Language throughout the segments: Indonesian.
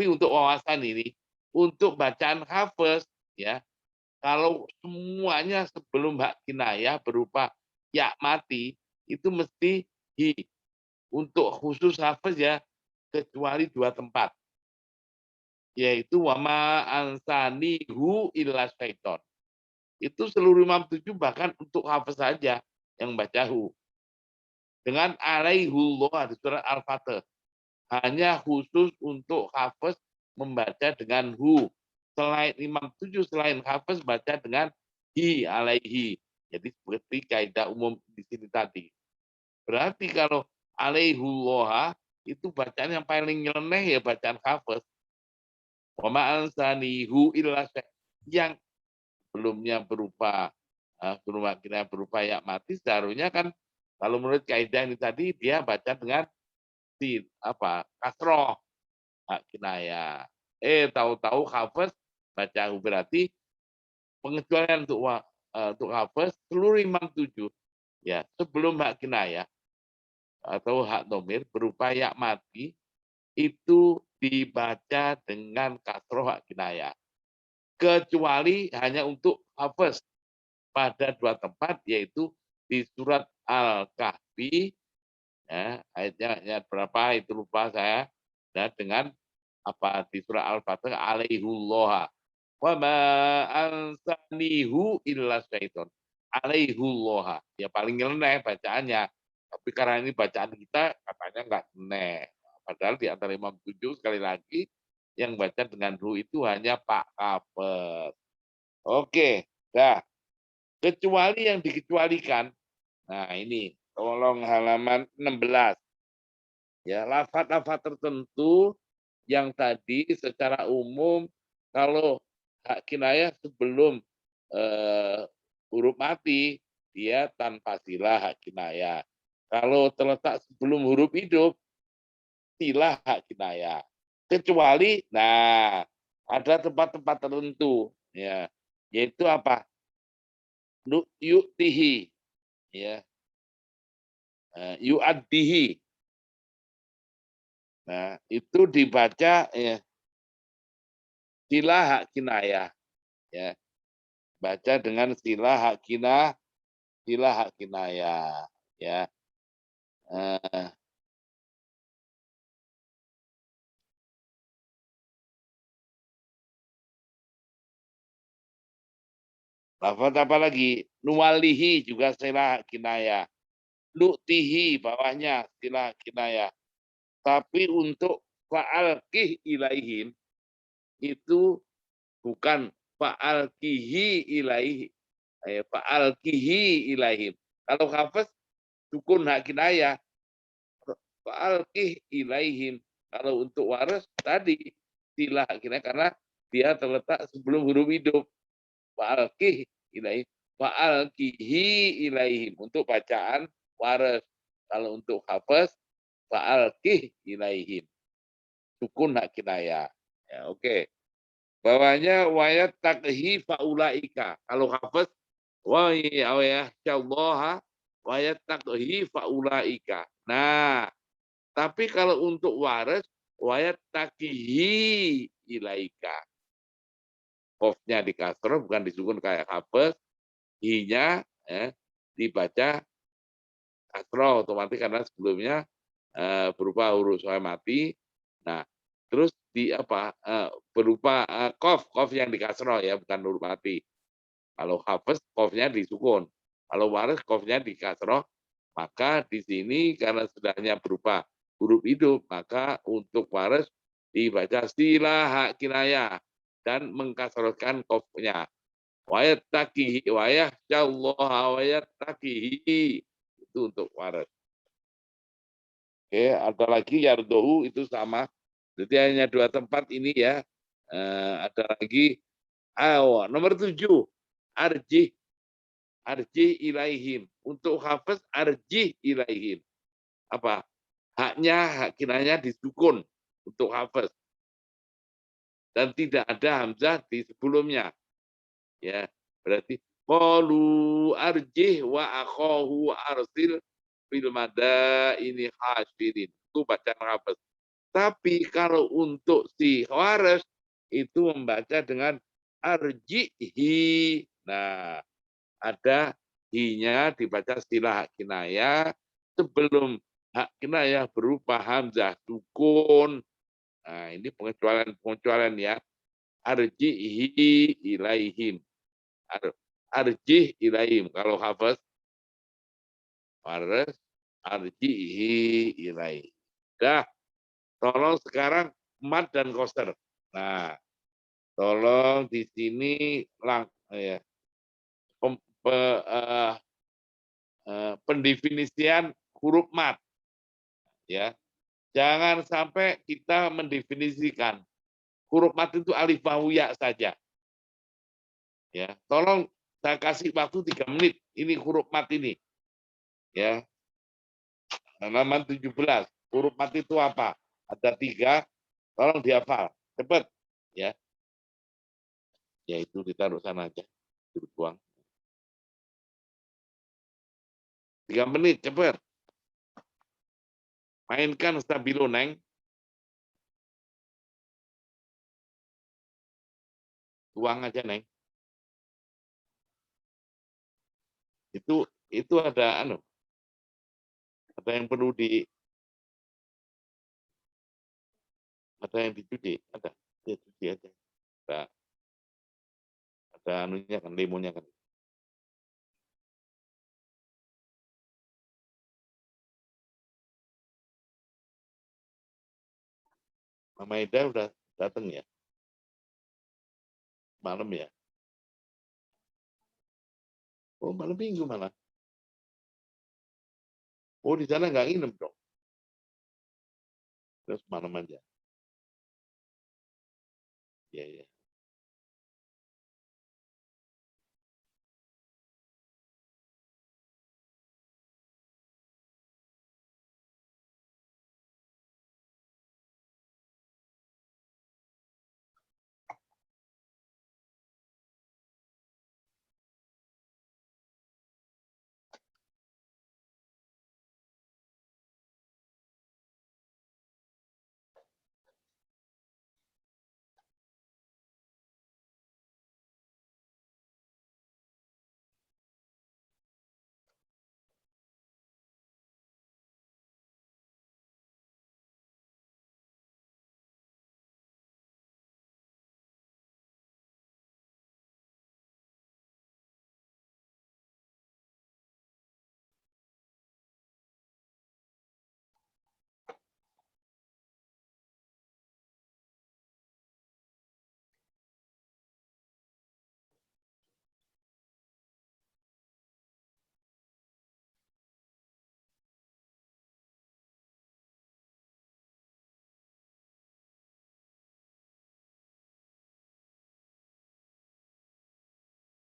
Tapi untuk wawasan ini, untuk bacaan hafes, ya, kalau semuanya sebelum hak kinayah berupa ya mati, itu mesti hi. Untuk khusus hafes ya, kecuali 2 tempat, yaitu wama ansanihu illa syaiton. Itu seluruh Imam 7 bahkan untuk hafes saja yang baca hu. Dengan alaihullah di surat Al-Fatih. Hanya khusus untuk hafes membaca dengan hu. Selain Imam 7 selain hafes baca dengan hi alaihi. Jadi seperti kaidah umum di sini tadi. Berarti kalau alaihullah itu bacaan yang paling nyeleneh ya bacaan hafes. Wa ma'ansanihu illa yang sebelumnya berupa berupa ya mati seharusnya kan kalau menurut kaidah ini tadi dia baca dengan kasroh hak kinaya. Tahu-tahu hafes baca berarti pengecualian untuk hafes seluruh imam 7 ya sebelum hak kinaya atau hak domir berupa ya mati itu dibaca dengan kasroh hak kinaya. Kecuali hanya untuk hafes pada 2 tempat yaitu di surat Al-Kahfi ya, ayat berapa itu lupa saya dan dengan di surah Al-Fatih alaihullah wa ma ansanihu illa syaiton alaihullah ya paling nyeleneh bacaannya tapi karena ini bacaan kita katanya enggak nyeleneh padahal di antara Imam 7 sekali lagi yang baca dengan hu itu hanya Pak Kafes. Oke, dah. Kecuali yang dikecualikan. Nah, ini tolong halaman 16. Ya, lafaz-lafaz tertentu yang tadi secara umum kalau hak kinayah sebelum huruf mati dia tanpa silah hak kinayah. Kalau terletak sebelum huruf hidup silah hak kinayah. Kecuali ada tempat-tempat tertentu ya, yaitu apa? Yu'tihi ya. Yu'addihi. Nah, itu dibaca ya silah hak kinayah ya. Baca dengan silah hak kinayah ya. Lafaz apa lagi? Nuwalihi juga silah hak kinayah. Nu'tihi bawahnya silah hak kinayah. Tapi untuk fa'alqih ilaihim itu bukan fa'alqihi ilaihi. Fa'alqihi ilaihim. Kalau hafaz sukun hak kinayah fa'alqih ilaihim. Kalau untuk waras tadi silah hak kinayah karena dia terletak sebelum huruf hidup. Fa'alqih ilaihim. Fa'alqihi ilaihim. Untuk bacaan waras. Kalau untuk hafaz fa'alqih ilaihim. Sukun hak kinayah. Ya, oke. Bawahnya wayat takhi faulaika. Kalau hafaz wa ya Allah wayat takhi faulaika. Nah, tapi kalau untuk waras wayat takihi ilaika. Qafnya di kasroh bukan disukun kayak hafaz, hi-nya dibaca kasroh otomatis karena sebelumnya berupa huruf soal mati. Nah, terus berupa qaf yang di kasroh ya bukan huruf mati. Kalau hafaz qafnya disukun. Kalau waras qafnya di kasroh, maka di sini karena sudahnya berupa huruf hidup, maka untuk waras dibaca silah hak kinayah dan mengkasrohkan qafnya. Wayat takihi wayah Allah wayat takihi itu untuk waras. Oke, ada lagi yardohu itu sama. Jadi hanya 2 tempat ini ya. Ada lagi nomor 7 arjih ilaihim. Untuk hafaz arjih ilaihim. Apa? Hak kinayah disukun untuk hafaz. Dan tidak ada hamzah di sebelumnya. Ya, berarti qalu arjih wa akhahu arsil fil madaini hasyirin. Itu bacaan hafaz. Tapi kalau untuk si waras itu membaca dengan arjihi. Nah, ada hi-nya dibaca istilah hak kinayah sebelum hak kinayah berupa hamzah sukun. Nah, ini pengecualian ya. Arjihi ilaihim. Arjih ilaihim. Kalau hafaz waras arjihi ilaihim. Dah, tolong sekarang mat dan koster. Nah, tolong di sini ya, pendefinisian huruf mat ya. Jangan sampai kita mendefinisikan huruf mat itu alif wawu ya saja. Ya, tolong saya kasih waktu 3 menit. Ini huruf mat ini. Ya. Halaman 17. Huruf mat itu apa? Ada 3. Tolong dihafal. Cepat. Ya. Ya itu ditaruh sana aja. Buang. 3 menit, cepat. Mainkan stabilo, Neng. Tuang aja, Neng. Itu ada yang perlu ada yang dicuci, ada. Ya cuci aja. Ada anunya kan, lemonya kan. Mama Ida udah datang ya? Malam ya? Oh, malam minggu malah. Oh, di sana nggak nginep dong. Terus malam aja. Iya, iya.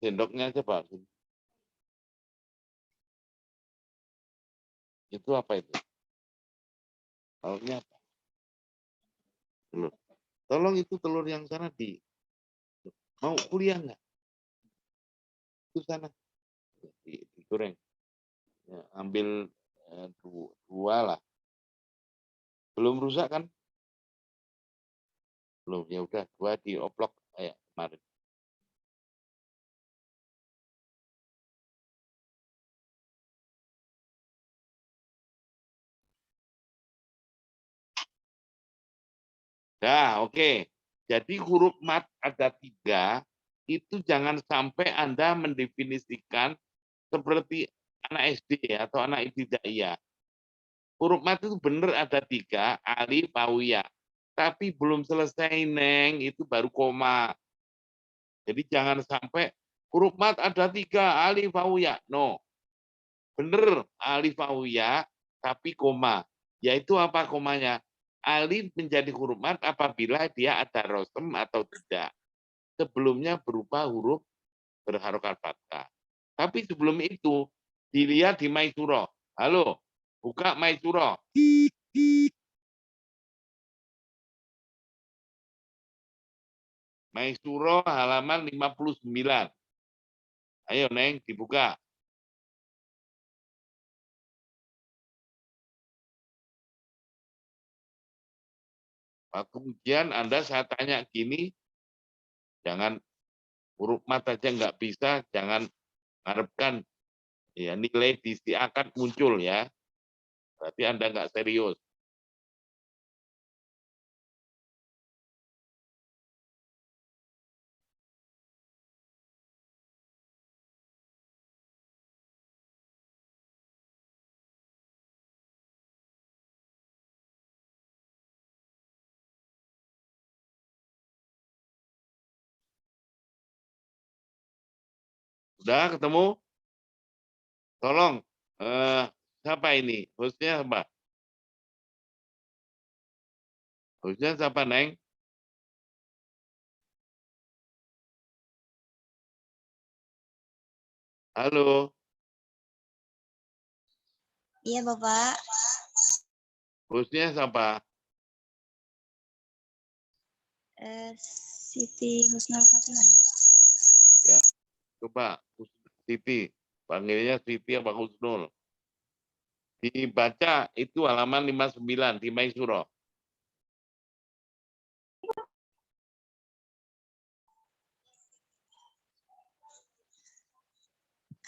Sendoknya aja Pak. Itu apa itu? Telurnya apa? Telur. Tolong itu telur yang sana mau kuliah nggak? Itu sana digoreng. Ya, ambil dua lah. Belum rusak kan? Belum. Ya udah, 2 dioplok kayak kemarin. Nah, oke. Jadi huruf mat ada 3, itu jangan sampai Anda mendefinisikan seperti anak SD atau anak ibtidaiyah. Huruf mat itu benar ada 3, alif, wawu, ya. Tapi belum selesai, Neng, itu baru koma. Jadi jangan sampai huruf mat ada 3, alif, wawu, ya. No. Benar, alif, wawu, ya, tapi koma. Yaitu apa komanya? Alif menjadi huruf mat apabila dia ada rosem atau tidak. Sebelumnya berupa huruf berharokat fathah. Tapi sebelum itu, dilihat di Maisuro. Halo, buka Maisuro. Maisuro halaman 59. Ayo, Neng, dibuka. Kemudian Anda saya tanya gini, jangan huruf mat aja nggak bisa, jangan harapkan ya nilai di akan muncul ya. Berarti Anda nggak serius. Sudah ketemu? Tolong, siapa ini? Hostnya apa? Hostnya siapa, Neng? Halo, Iya, Bapak. hostnya siapa? Siti Husnul Khotimah. Ya, coba Siti, panggilnya Siti apa Husnul? Dibaca itu halaman 59 di Maisuro.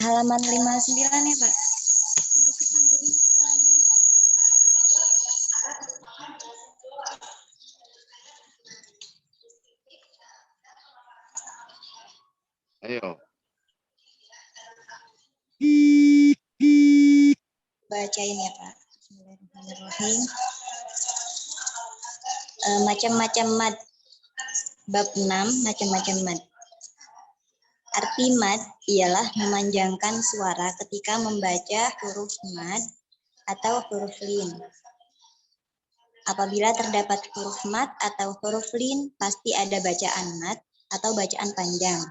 Halaman 59 ya, Pak. Ayo. Bacain ya, Pak. Bismillahirrahmanirrahim. Macam-macam mad. Bab 6, macam-macam mad. Arti mad ialah memanjangkan suara ketika membaca huruf mad atau huruf lin. Apabila terdapat huruf mad atau huruf lin, pasti ada bacaan mad atau bacaan panjang.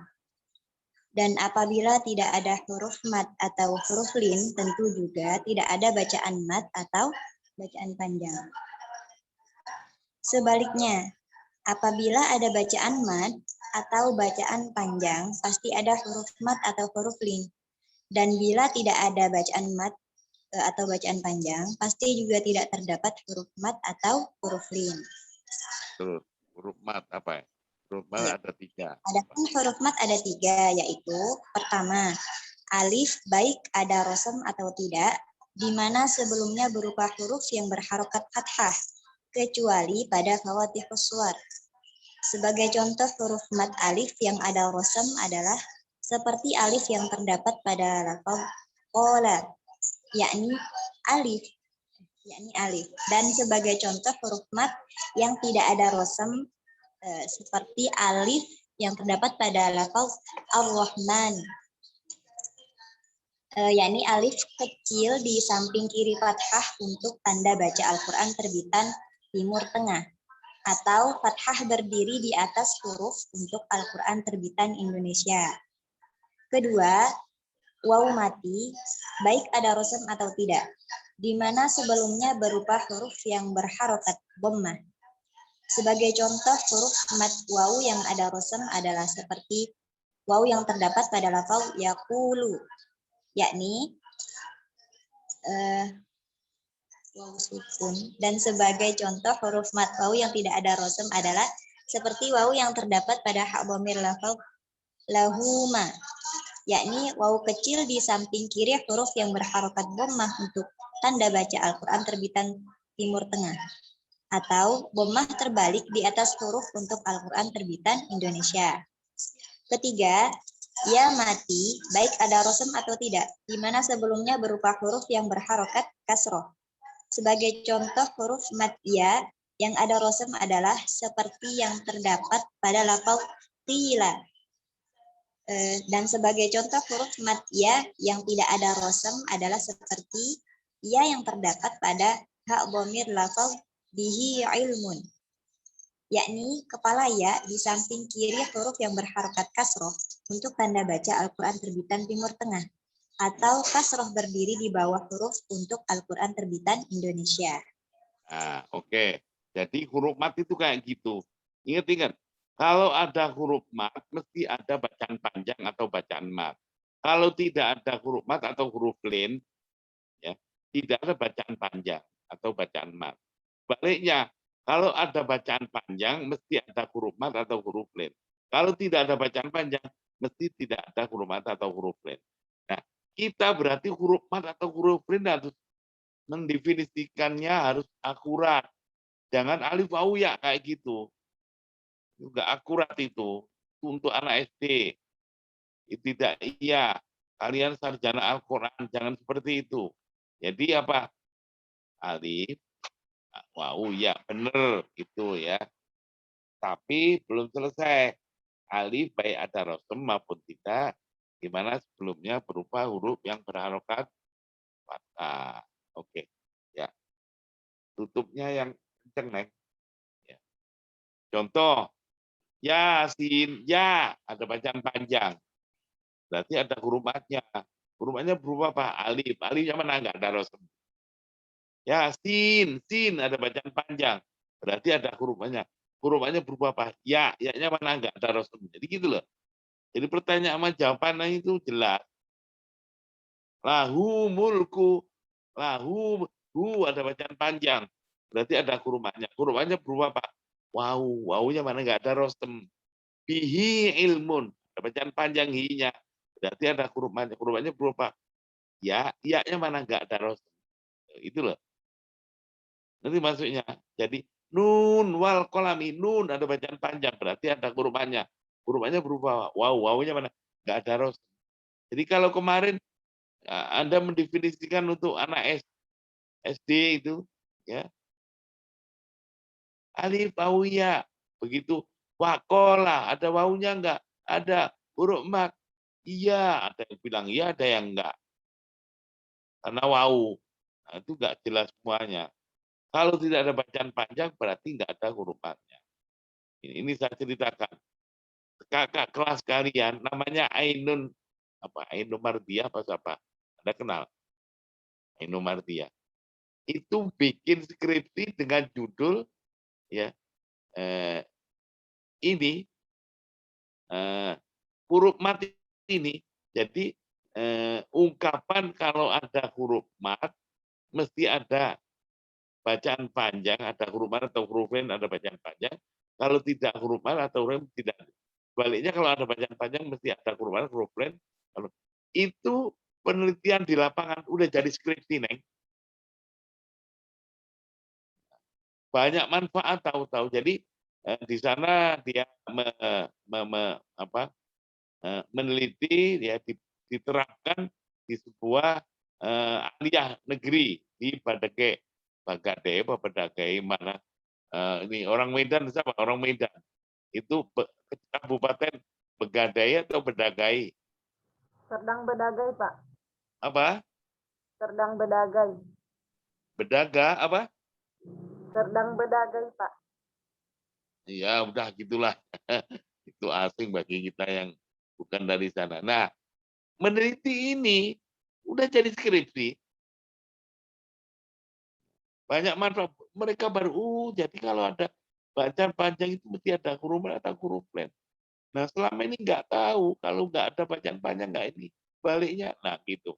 Dan apabila tidak ada huruf mad atau huruf lin, tentu juga tidak ada bacaan mad atau bacaan panjang. Sebaliknya, apabila ada bacaan mad atau bacaan panjang, pasti ada huruf mad atau huruf lin. Dan bila tidak ada bacaan mad atau bacaan panjang, pasti juga tidak terdapat huruf mad atau huruf lin. Terus, huruf mat apa ya? Huruf mat Ya. ada 3. Adapun huruf mad ada 3, yaitu pertama, alif baik ada rosem atau tidak, di mana sebelumnya berupa huruf yang berharokat fathah, kecuali pada fawatihus suwar. Sebagai contoh huruf mad alif yang ada rosem adalah seperti alif yang terdapat pada lafaz qola, yakni alif. Dan sebagai contoh huruf mad yang tidak ada rosem seperti alif yang terdapat pada lafaz ar-Rahman. Yakni alif kecil di samping kiri fathah untuk tanda baca Al-Quran terbitan Timur Tengah, atau fathah berdiri di atas huruf untuk Al-Quran terbitan Indonesia. Kedua, waw mati, baik ada rosem atau tidak, di mana sebelumnya berupa huruf yang berharokat dhammah. Sebagai contoh huruf mad waw yang ada rosem adalah seperti waw yang terdapat pada lafaz yaqulu, yakni waw sukun. Dan sebagai contoh huruf mad waw yang tidak ada rosem adalah seperti waw yang terdapat pada hak dhamir lafaz lahuma, yakni waw kecil di samping kiri huruf yang berharokat dhammah untuk tanda baca Al-Quran terbitan Timur Tengah, atau dhammah terbalik di atas huruf untuk Al-Quran terbitan Indonesia. Ketiga, ya mati, baik ada rosem atau tidak, di mana sebelumnya berupa huruf yang berharokat kasroh. Sebagai contoh huruf mad ya yang ada rosem adalah seperti yang terdapat pada lafaz qila. Dan sebagai contoh huruf mad ya yang tidak ada rosem adalah seperti ya yang terdapat pada hak dhamir lafaz bihi ilmun, yakni kepala ya di samping kiri huruf yang berharokat kasroh untuk tanda baca Al-Quran terbitan Timur Tengah, atau kasroh berdiri di bawah huruf untuk Al-Quran terbitan Indonesia. Nah, oke. Jadi huruf mat itu kayak gitu. Ingat-ingat, kalau ada huruf mat, mesti ada bacaan panjang atau bacaan mat. Kalau tidak ada huruf mat atau huruf lin, ya, tidak ada bacaan panjang atau bacaan mat. Baliknya, Kalau ada bacaan panjang, mesti ada huruf mat atau huruf len. Kalau tidak ada bacaan panjang, mesti tidak ada huruf mat atau huruf len. Nah, kita berarti huruf mat atau huruf len harus mendefinisikannya harus akurat. Jangan alif au ya kayak gitu. Enggak akurat itu. Untuk anak SD. Tidak iya. Kalian sarjana Al-Quran. Jangan seperti itu. Jadi apa? Alif, wau, ya benar itu ya. Tapi belum selesai. Alif baik ada rosem maupun tidak. Di mana sebelumnya berupa huruf yang berharokat fathah. Oke. Ya. Tutupnya yang kenceng, Neng. Ya. Contoh, Yasin, ya, ada bacaan panjang. Berarti ada huruf matnya. Huruf matnya berupa apa? Alif. Alifnya mana? Enggak ada rosem. Yasin, sin, ada bacaan panjang. Berarti ada huruf matnya. Huruf matnya berupa apa? Ya, ya-nya mana? Enggak ada rosem. Jadi gitu loh. Jadi pertanyaan sama jawabannya itu jelas. Lahu mulku, lahu, ada bacaan panjang. Berarti ada huruf matnya. Huruf matnya berupa apa? Wow, wow-nya mana? Enggak ada rosem. Bihi ilmun, bacaan panjang hi-nya. Berarti ada huruf matnya. Huruf matnya berupa ya, ya-nya mana enggak ada ros. Itu loh. Nanti maksudnya. Jadi nun wal kolami, nun ada bacaan panjang, berarti ada huruf matnya. Huruf matnya berupa wow, wow-nya mana enggak ada ros. Jadi kalau kemarin Anda mendefinisikan untuk anak SD itu ya, alif au ya. Begitu wakola, ada waunya enggak? Ada huruf mat. Iya, ada yang bilang iya, ada yang enggak. Karena wau. Nah, itu enggak jelas semuanya. Kalau tidak ada bacaan panjang, berarti enggak ada huruf matnya. Ini saya ceritakan. Kakak kelas kalian, namanya Ainun, apa Ainun Mardia, apa siapa? Anda kenal? Ainun Mardia. Itu bikin skripsi dengan judul, ya, ini, huruf mat ini. Jadi, ungkapan kalau ada huruf mat, mesti ada bacaan panjang, ada huruf mat atau huruf len, ada bacaan panjang. Kalau tidak huruf mat atau huruf len, tidak. Sebaliknya kalau ada bacaan panjang, mesti ada huruf mat, huruf len. Itu penelitian di lapangan, udah jadi skripsi, Neng. Banyak manfaat tahu-tahu. Jadi di sana dia meneliti, ya diterapkan di sebuah aliyah negeri di Badage, Badagai mana? Ini orang Medan, siapa? Orang Medan. Itu Kabupaten Begadai atau Bedagai? Serdang Bedagai, Pak. Apa? Serdang Bedagai. Bedaga apa? Serdang Bedagai, Pak. Ya udah gitulah. Itu asing bagi kita yang bukan dari sana. Nah, meneliti ini udah jadi skripsi. Banyak manfaat. Mereka baru, jadi kalau ada bacaan panjang itu mesti ada huruf atau huruf len. Nah, selama ini nggak tahu kalau nggak ada bacaan panjang nggak ini. Baliknya, nah gitu.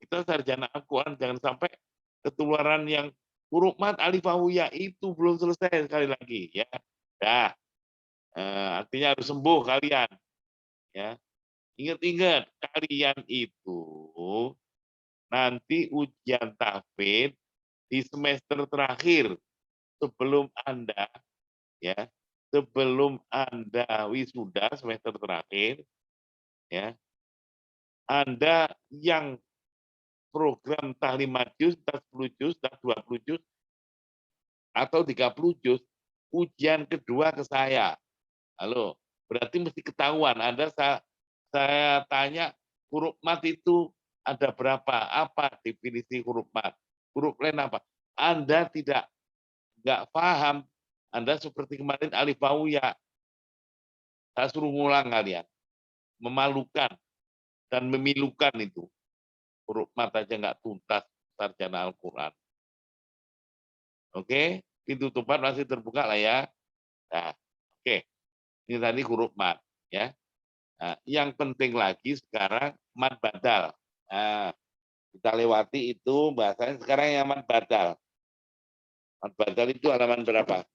Kita sarjana Al-Quran jangan sampai ketularan yang huruf mat alif wawu ya itu belum selesai sekali lagi ya. Dah, artinya harus sembuh kalian ya. Ingat-ingat kalian itu nanti ujian tahfidz di semester terakhir sebelum Anda ya, sebelum Anda wisuda semester terakhir ya, Anda yang program tahlimat juz, entah 10 juz, entah 20 juz, atau 30 juz, ujian kedua ke saya. Halo, berarti mesti ketahuan. Anda saya tanya, huruf mat itu ada berapa? Apa definisi huruf mat? Huruf len apa? Anda nggak paham. Anda seperti kemarin alif wawu ya. Saya suruh ngulang kalian. Memalukan dan memilukan itu. Huruf mat aja nggak tuntas sarjana Al-Quran. Oke, pintu tobat masih terbuka lah ya. Nah, oke. Ini tadi huruf mat ya. Nah, yang penting lagi sekarang mat badal. Nah, kita lewati itu bahasanya sekarang yang mat badal. Mat badal itu halaman berapa?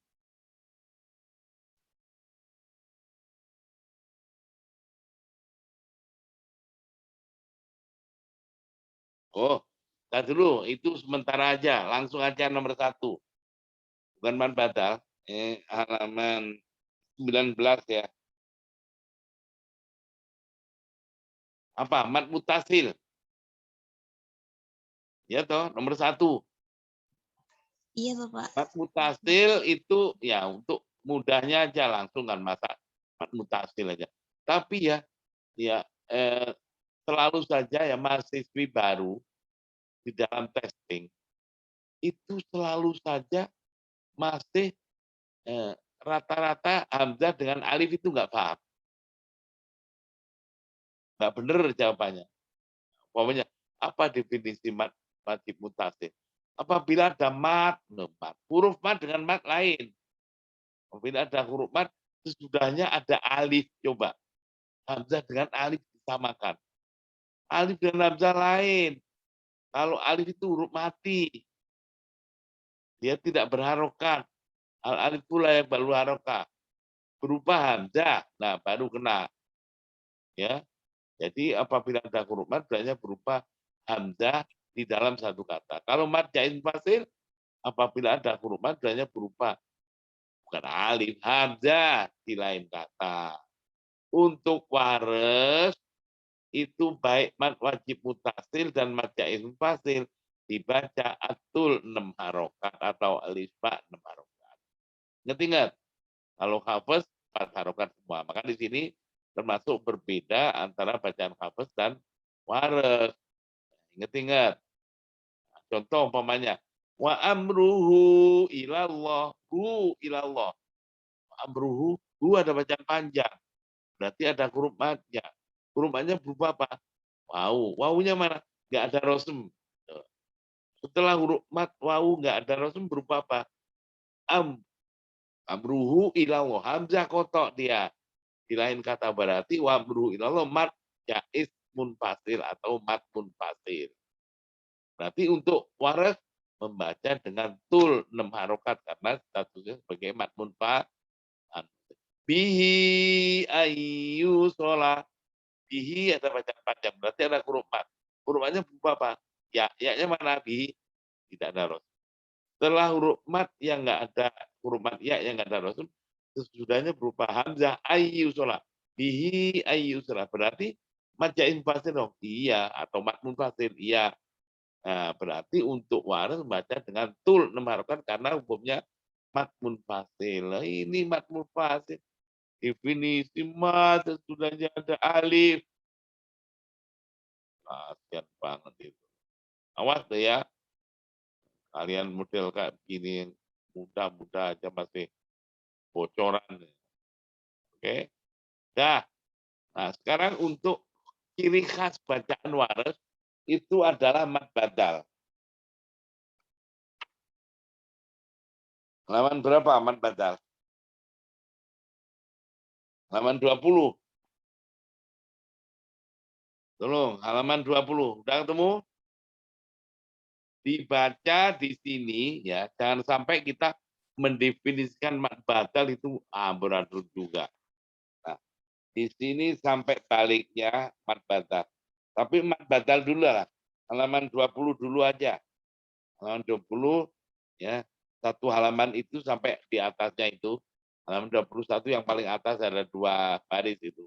Oh, tadi dulu itu sementara aja, langsung aja nomor 1. Bukan mat badal, halaman 19 ya. Apa? Mat mutasil. Ya toh, nomor 1. Iya, Bapak. Mat mutasil itu ya untuk mudahnya aja langsung kan masa mat mutasil aja. Tapi ya selalu saja ya mahasiswi baru di dalam testing itu selalu saja masih rata-rata hamzah dengan alif itu nggak paham, nggak benar jawabannya. Pokoknya apa definisi mat wajib mutasil? Apabila ada huruf mat dengan mat lain. Apabila ada huruf mat, sesudahnya ada alif. Coba hamzah dengan alif disamakan. Alif dengan hamzah lain. Kalau alif itu huruf mati, dia tidak berharokat. Al alif pula yang baru harokat. Berupa hamzah, nah baru kena. Ya, jadi apabila ada huruf mat, berarti berupa hamzah di dalam satu kata. Kalau mat jaiz fasil, apabila ada huruf mat, berarti berupa bukan alif, hamzah di lain kata. Untuk wares itu baik mat wajib mutasil dan mat jaiz fasil dibaca atul 6 harokat atau alif ba 6 harokat. Ingat, kalau hafaz 4 harokat semua. Maka di sini termasuk berbeda antara bacaan hafaz dan wares. Ingat. Contoh umpamanya wa amruhu ilallah, hu ilallah. Amruhu, hu ada bacaan panjang. Berarti ada huruf madnya. Huruf madnya berupa apa? Wau. Waunya mana? Enggak ada rosem. Setelah huruf mad wau enggak ada rosem berupa apa? Amruhu ilallah. Hamzah kotok dia. Di lain kata berarti wa amruhu ilallah mad jaiz munfasil atau mad munfasil. Berarti untuk waras membaca dengan tul 6 harokat karena statusnya sebagai mad munfasil. Bihi ayu sholat. Bihi ada bacaan panjang. Berarti ada huruf mat. Huruf matnya berupa apa? Ya-nya mana? Bihi. Tidak ada rasul. Setelah huruf mat yang enggak ada huruf mat ya yang enggak ada rasul, sesudahnya berupa hamzah ayu sholat. Bihi ayu sholat. Berarti mat jaiz fasil dong. Iya. Atau mat munfasil. Iya. Nah, berarti untuk waras membaca dengan tul 6 harokat karena hukumnya mat munfasil. Ini mat munfasil. Definisi mat sesudahnya ada alif. Kasian banget itu. Awas deh ya. Kalian model kayak begini yang muda-muda aja masih bocoran. Oke. Dah. Nah, sekarang untuk ciri khas bacaan waras itu adalah mat badal. Halaman berapa mat badal? Halaman 20. Tolong, halaman 20. Udah ketemu? Dibaca di sini ya, jangan sampai kita mendefinisikan mat badal itu amburadul juga. Nah, di sini sampai baliknya mat badal. Tapi mat badal dulu lah. Halaman 20 dulu aja. Halaman 20 ya, satu halaman itu sampai di atasnya itu. Halaman 21 yang paling atas ada 2 baris itu.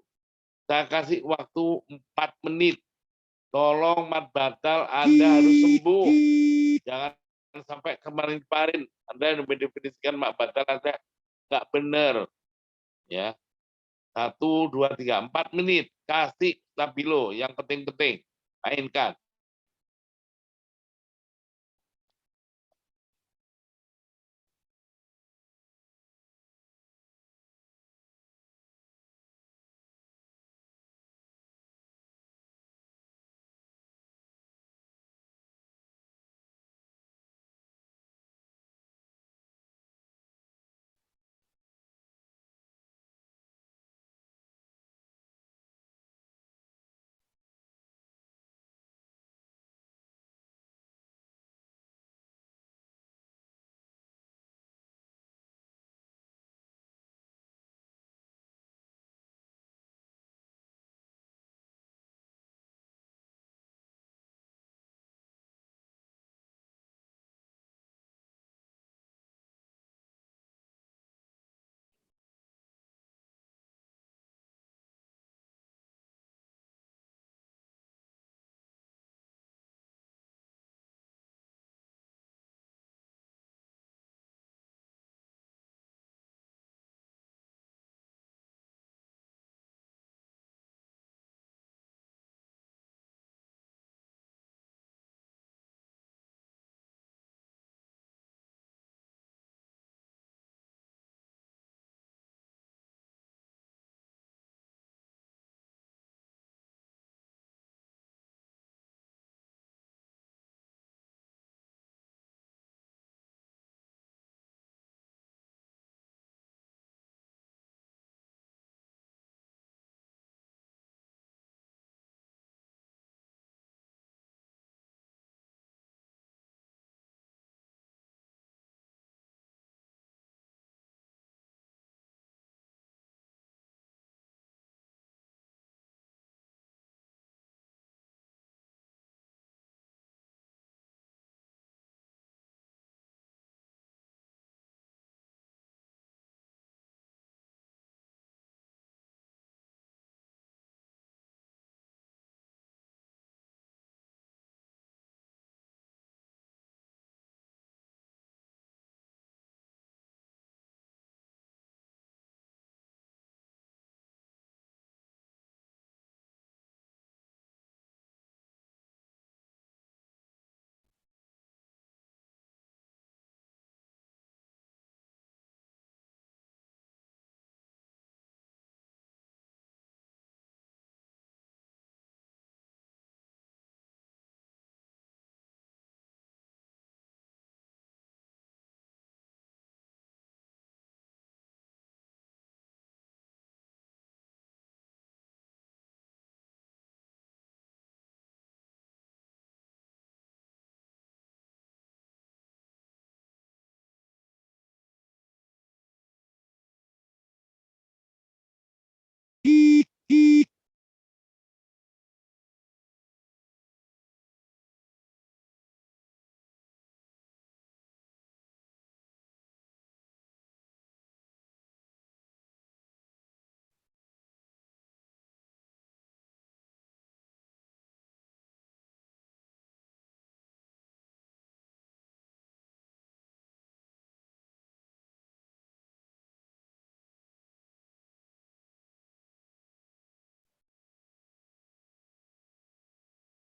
Saya kasih waktu 4 menit. Tolong mat batal Anda harus sembuh. Jangan sampai kemarin-kemarin Anda yang mendefinisikan mat batal Anda nggak benar. Ya. 1, 2, 3, 4 menit. Kasih stabilo yang penting-penting. Mainkan.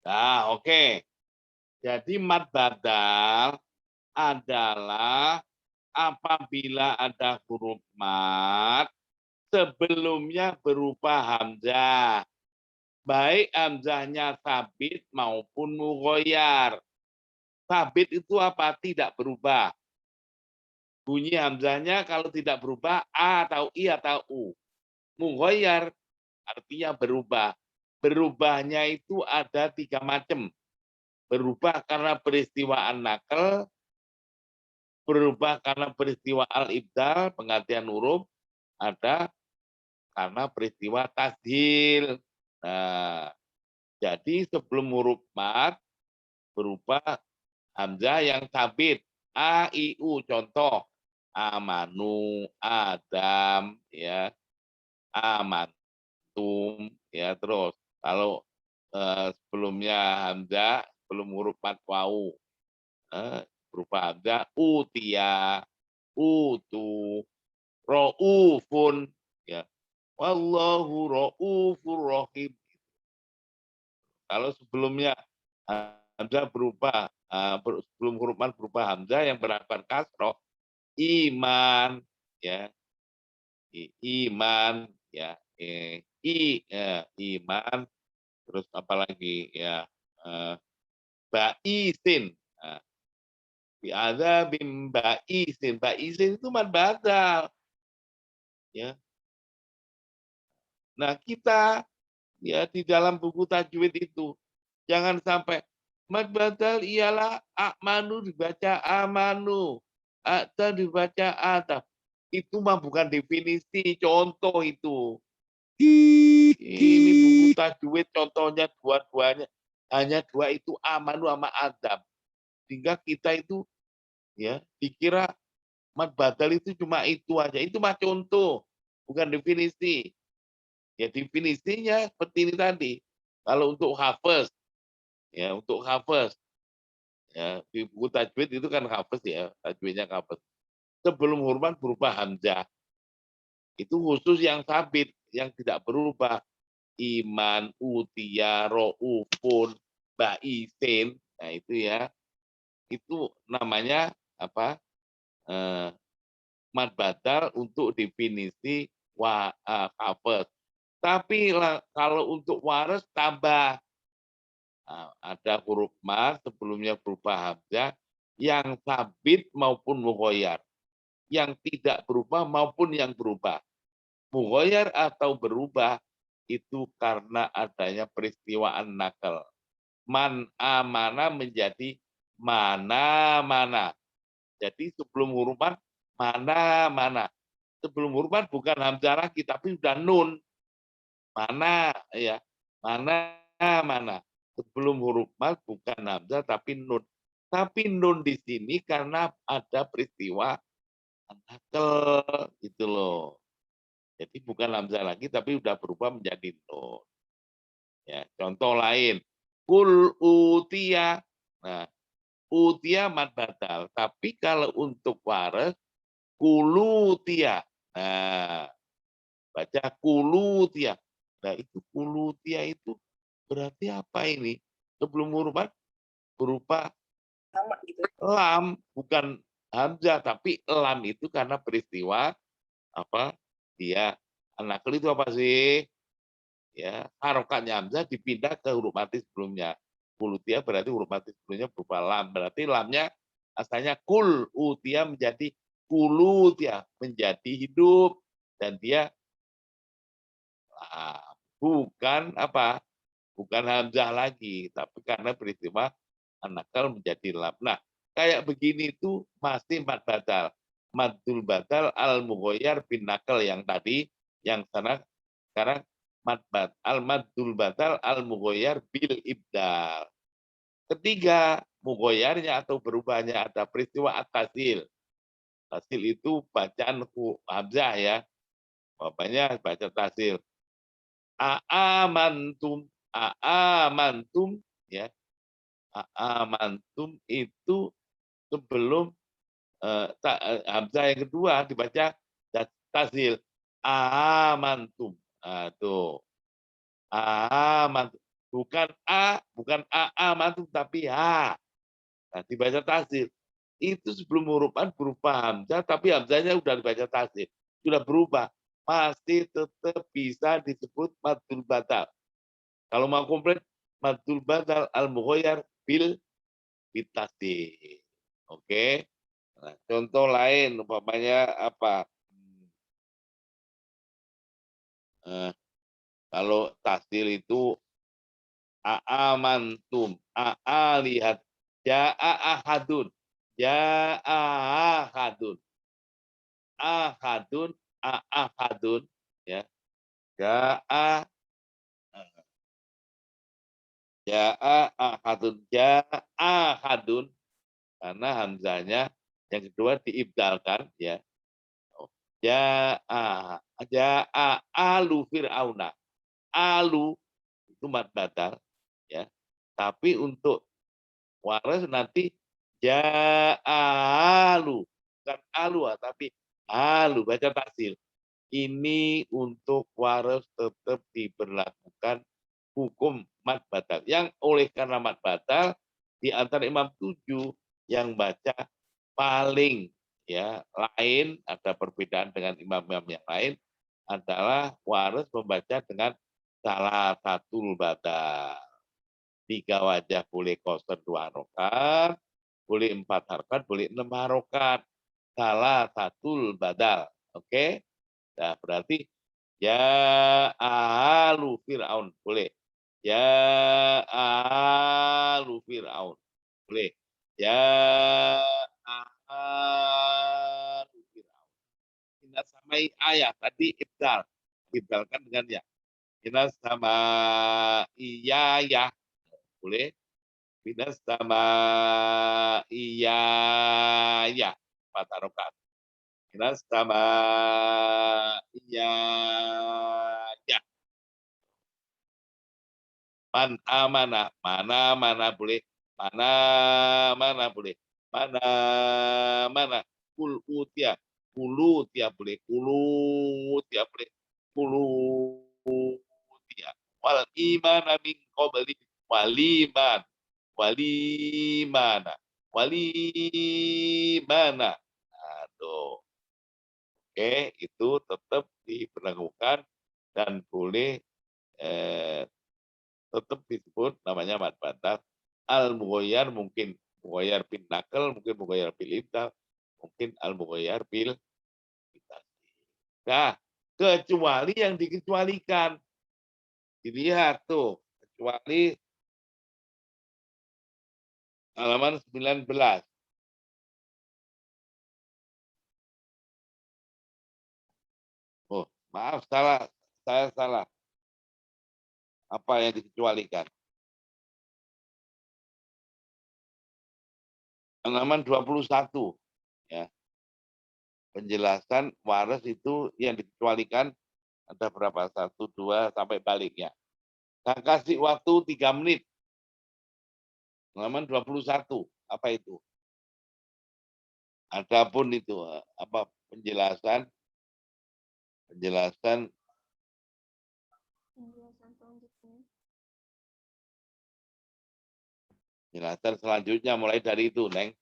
Nah, oke. Jadi mad badal adalah apabila ada huruf mad sebelumnya berupa hamzah. Baik hamzahnya sabit maupun mughoyar. Sabit itu apa? Tidak berubah. Bunyi hamzahnya kalau tidak berubah A atau I atau U. Mughoyar artinya berubah. Berubahnya itu ada 3 macam. Berubah karena peristiwa an-naql, berubah karena peristiwa al-ibdal, penggantian huruf, ada karena peristiwa tasdil. Nah, jadi sebelum huruf mad berupa hamzah yang sabit. A, I, U. Contoh, amanu, adam, ya, amantum, ya. Terus kalau sebelumnya hamzah, sebelum huruf mad wau, berupa hamzah, utia, utu, raufun, ya. Wallahu raufur rahim. Kalau sebelumnya hamzah berubah, sebelum huruf mad berubah hamzah yang berharapan kasroh, iman, ya, iman, ya, iman, terus apalagi ya, baisin, ada bim baisin, baisin itu mad badal, ya. Nah kita ya di dalam buku tajwid itu jangan sampai mad badal ialah amanu dibaca amanu, ata dibaca ata. Itu mah bukan definisi, contoh itu. Ini buku tajwid contohnya dua-duanya, hanya 2 itu amanu sama adam. Sehingga kita itu ya dikira mad badal itu cuma itu aja. Itu mah contoh, bukan definisi. Ya definisinya seperti ini tadi. Kalau untuk hafaz, ya untuk hafaz, ya di buku tajwid itu kan hafaz ya, tajwidnya hafaz. Sebelum huruf berupa hamzah. Itu khusus yang sabit, yang tidak berubah. Iman, utia, ro'ufun, baisin. Nah itu ya. Itu namanya apa? Mad badal untuk definisi hafaz. Tapi kalau untuk waras tambah. Ada huruf mad sebelumnya berupa hamzah yang sabit maupun mughoyar. Yang tidak berubah maupun yang berubah. Mughoyar atau berubah itu karena adanya peristiwa an-naql. Man amana menjadi mana-mana. Jadi sebelum huruf mad mana-mana. Sebelum huruf mad bukan hamzah lagi tapi sudah nun. Mana ya? Mana-mana. Sebelum huruf mad bukan hamzah tapi nun. Tapi nun di sini karena ada peristiwa an-naql gitu loh. Jadi bukan hamzah lagi tapi sudah berubah menjadi nun. Ya, contoh lain, kul utia. Nah, utia mad badal, tapi kalau untuk waras kulutia. Nah, baca kulutia. Nah, itu kulutia itu berarti apa ini? Sebelum huruf mad berupa Sama gitu. lam, bukan hamzah tapi lam itu karena peristiwa apa? Dia anak itu apa sih? Ya, harokatnya hamzah dipindah ke huruf mati sebelumnya. Kulutia berarti huruf mati sebelumnya berupa lam. Berarti lamnya asalnya kul utia menjadi kulutia, menjadi hidup, dan dia bukan apa? Bukan hamzah lagi, tapi karena peristiwa an-naql menjadi lam. Nah, kayak begini itu masih mad badal. Madul badal al-mughoyar bin naql yang tadi, yang sekarang al-maddul batal al-mughoyar bil ibdal. Ketiga, mughoyarnya atau berubahnya ada peristiwa at-tasil. Tasil itu bacaan hamzah ya. Bapaknya baca tasil. Aamantum, aamantum ya. Aamantum itu sebelum hamzah yang kedua dibaca tasil. Amantum. Tuh. Amantum. Bukan a mantum tapi ha. Nah, dibaca tasdid. Itu sebelum huruf an berupa hamzah, tapi hamzahnya udah dibaca tasdid. Sudah berubah. Masih tetap bisa disebut madul batal. Kalau mau komplit, madul batal al-mughayyar bil bitasdid. Oke. Nah, contoh lain umpamanya apa? Kalau tasdil itu a'amantum, lihat, ja'a ahadun, ja'a ahadun, ahadun, ahadun, ya, ja'a, ja'a ahadun, ja'a ahadun, karena hamzanya yang kedua diibdalkan, ya, ja'a, ja'a alu fir'auna, alu itu mad batal, ya, tapi untuk waras nanti ja'alu, bukan alu tapi alu, baca taksil. Ini untuk waras tetap diberlakukan hukum mad batal. Yang oleh karena mad batal di antara imam 7 yang baca paling ya lain, ada perbedaan dengan imam-imam yang lain, adalah waras membaca dengan salah satu batal. 3 wajah boleh koster 2 harokat, boleh 4 harokat, boleh 6 harokat. Salah satu badal. Oke? Nah, berarti ya alu Fir'aun. Boleh. Ya alu Fir'aun. Boleh. Ya alu Fir'aun. Tidak samai ayat. Tadi ibdal. Ibdalkan dengan ya. Kita sama iya ya. Boleh. Minas sama iya ya 4 harokat. Minas sama iya ya. Man amana, mana boleh, mana boleh, mana kul utia, kulu tia boleh, kulu tia boleh, kulu tia. Wal imana min qabli waliman, walimana, walimana. Aduh. Oke, itu tetap diberlakukan dan boleh tetap disebut namanya mad batal. Al mughayyar mungkin mughayyar bil nakal, mungkin mughayyar bil ibdal, mungkin al mughayyar bil bitasdid. Nah, kecuali yang dikecualikan. Dilihat tuh, kecuali halaman 19. Oh, maaf salah, saya salah. Apa yang dikecualikan? Halaman 21, ya. Penjelasan waras itu yang dikecualikan ada berapa? 1, 2 sampai baliknya. Saya kasih waktu 3 menit. Halaman 21. Apa itu? Adapun itu apa penjelasan selanjutnya mulai dari itu, Neng.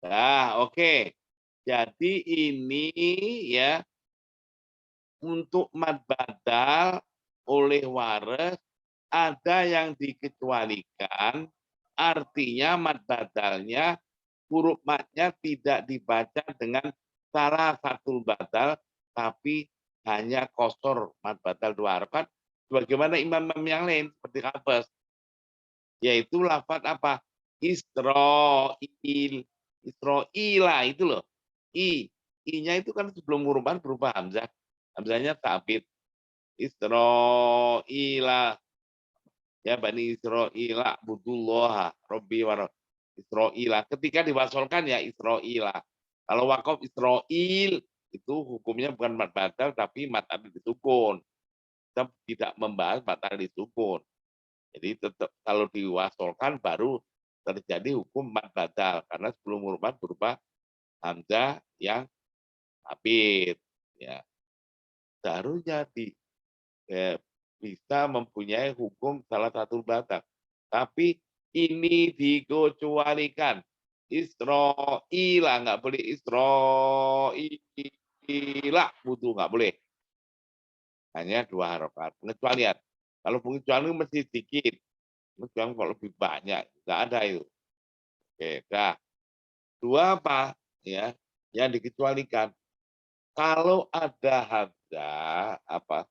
Nah, oke. Jadi ini ya untuk mad badal oleh wares ada yang dikecualikan, artinya mad badalnya huruf madnya tidak dibaca dengan salah satu badal, tapi hanya kosor mad badal 2 harokat, sebagaimana imam-imam yang lain seperti Hafs, yaitu lafaz apa? Israil, Israila itu loh. I-nya itu kan sebelum huruf mad berupa hamzah. Hamzahnya ta'bid. Israila, ya Bani Israila budullah Robbi wa Israila. Ketika diwasolkan ya Israila. Kalau wakaf Israil itu hukumnya bukan mad badal tapi mad alif disukun. Kita tidak membahas mad alif disukun. Jadi tetap kalau diwasolkan baru terjadi hukum mad badal karena sebelum huruf mad berupa hamzah yang habis ya. Seharusnya bisa mempunyai hukum salah satu badal. Tapi ini dikecualikan. Israila nggak boleh Israila butuh nggak boleh. Hanya 2 harokat. Pengecualian. Kalau pengecualian mesti sedikit. Pengecualian kalau lebih banyak nggak ada itu. Oke, dah. 2 apa? Ya, yang dikecualikan. Kalau ada hamzah apa?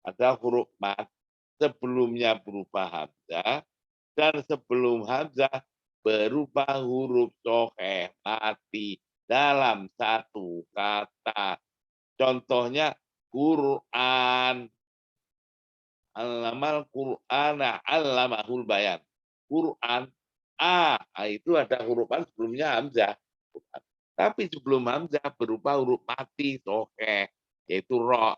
Ada huruf mad sebelumnya berupa hamzah dan sebelum hamzah berupa huruf soheh mati dalam satu kata. Contohnya Quran. Allamal Qur'ana allamahul bayan. Quran itu ada huruf mad sebelumnya hamzah. Tapi sebelum hamzah berupa huruf mati soheh yaitu ro.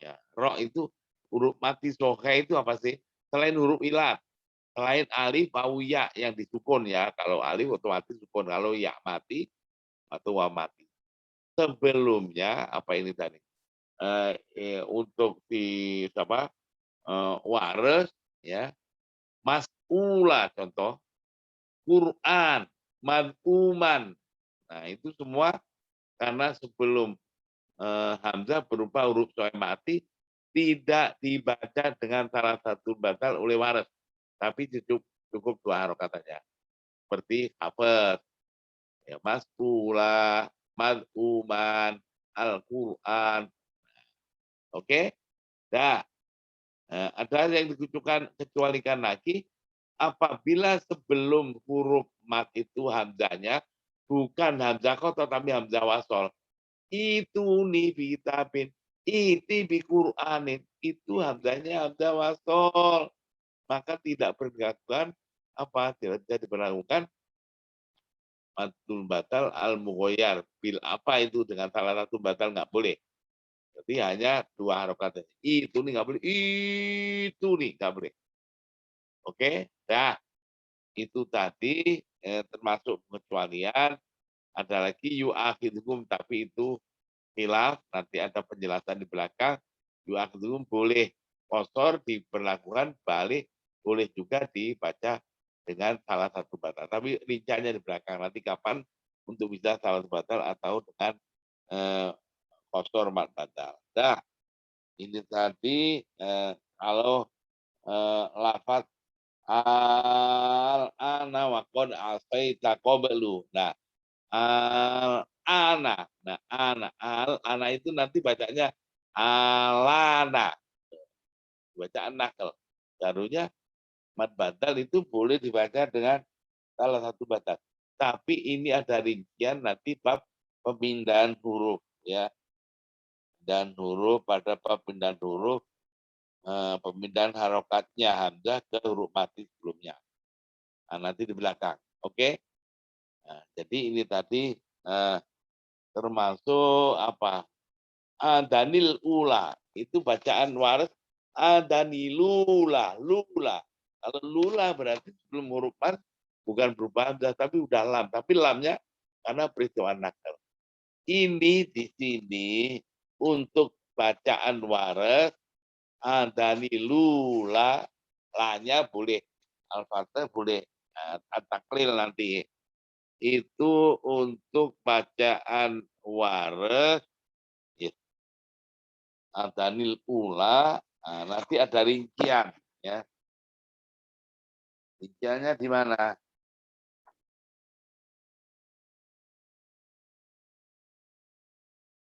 Ya, ro itu huruf mati soheh itu apa sih? Selain huruf ilat, selain alif au ya yang disukun ya. Kalau alif otomatis sukun, kalau ya mati atau wa mati. Sebelumnya apa ini tadi? Untuk di apa? Wares ya. Mas'ula contoh, Quran, mad'uman. Nah, itu semua karena sebelum hamzah berupa huruf soheh mati tidak dibaca dengan salah satu batal oleh waras, tapi cukup 2 harokat saja. Seperti Hafs, ya, Mas'ulah, Mad'uman, Al-Quran. Oke? Nah, ada yang dikecualikan lagi apabila sebelum huruf mat itu hamzahnya bukan hamzah kotor tapi hamzah wasol. Itu nih kitabin, iti bi Qur'anin, itu hamzahnya hamzah wasol. Maka tidak berlakukan apa? Tidak bisa diberlakukan matul batal al mughoyar bil apa itu dengan salah satu batal nggak boleh. Jadi hanya 2 harokat. Itu nih nggak boleh, itu nih nggak boleh. Oke, nah itu tadi termasuk pengecualian. Ada lagi yu'akhidhukum tapi itu khilaf, nanti ada penjelasan di belakang. Yu'akhidhukum boleh kosor diberlakukan, balik boleh juga dibaca dengan salah satu batal. Tapi rinciannya di belakang nanti kapan untuk bisa salah satu batal atau dengan kosor mat batal. Nah, ini tadi kalau lafaz al-ana wa qad asaita qablu. Nah, al-ana. Nah, al-ana itu nanti bacanya alana. Bacaan nakal. Seharusnya mad batal itu boleh dibaca dengan salah satu batal. Tapi ini ada rincian nanti bab pemindahan huruf ya. Dan huruf pada pemindahan huruf pemindahan harokatnya hamzah ke huruf mati sebelumnya. Nah, nanti di belakang. Oke? Nah, jadi ini tadi termasuk apa? Adanil ula. Itu bacaan waris adanilula, lula. Kalau lula berarti sebelum huruf mad bukan berupa hamzah tapi udah lam, tapi lamnya karena peristiwa nakal. Ini di sini untuk bacaan waris adanilula, lanya boleh al-fatah boleh taklil nanti itu untuk bacaan wares, ya, adanil ula, nah, nanti ada rincian, ya. Rinciannya di mana?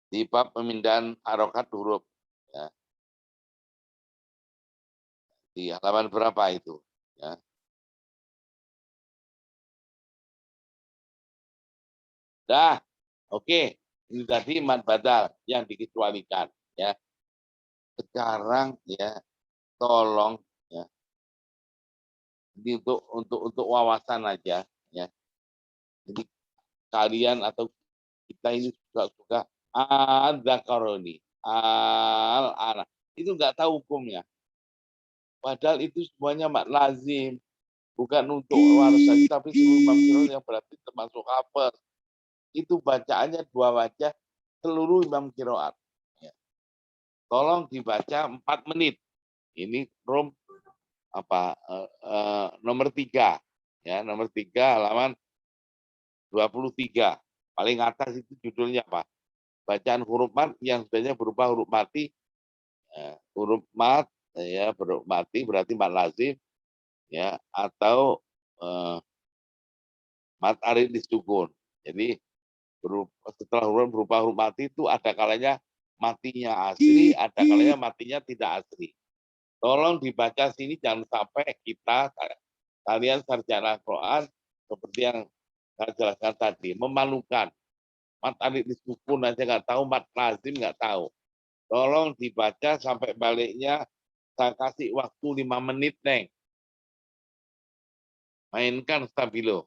Di bab pemindahan harokat huruf, ya. Di halaman berapa itu? Ya. Dah, oke. Ini tadi mad badal yang dikecualikan, ya. Sekarang ya, tolong ya. Ini untuk wawasan aja, ya. Jadi kalian atau kita ini suka al-zakaroni, al-anak. Itu nggak tahu hukumnya. Padahal itu semuanya mak lazim. Bukan untuk waras saja, tapi seluruh Imam Qiraat yang berarti termasuk hafal. Itu bacaannya dua wajah seluruh Imam Qiraat. Ya. Tolong dibaca 4 menit. Ini rom apa nomor 3. Ya, nomor 3 halaman 23. Paling atas itu judulnya apa? Bacaan huruf mat yang sebenarnya berupa huruf mati. Ya, huruf mat ya, huruf mati berarti mat lazim ya, atau mat arid disukun. Jadi setelah huruf berupa huruf mati itu ada kalanya matinya asli, ada kalanya matinya tidak asli. Tolong dibaca sini, jangan sampai kalian sarjana Quran seperti yang saya jelaskan tadi, memalukan. Mat arid disukun aja nggak tahu, mat lazim nggak tahu. Tolong dibaca sampai baliknya. Saya kasih waktu 5 menit, Neng. Mainkan stabilo.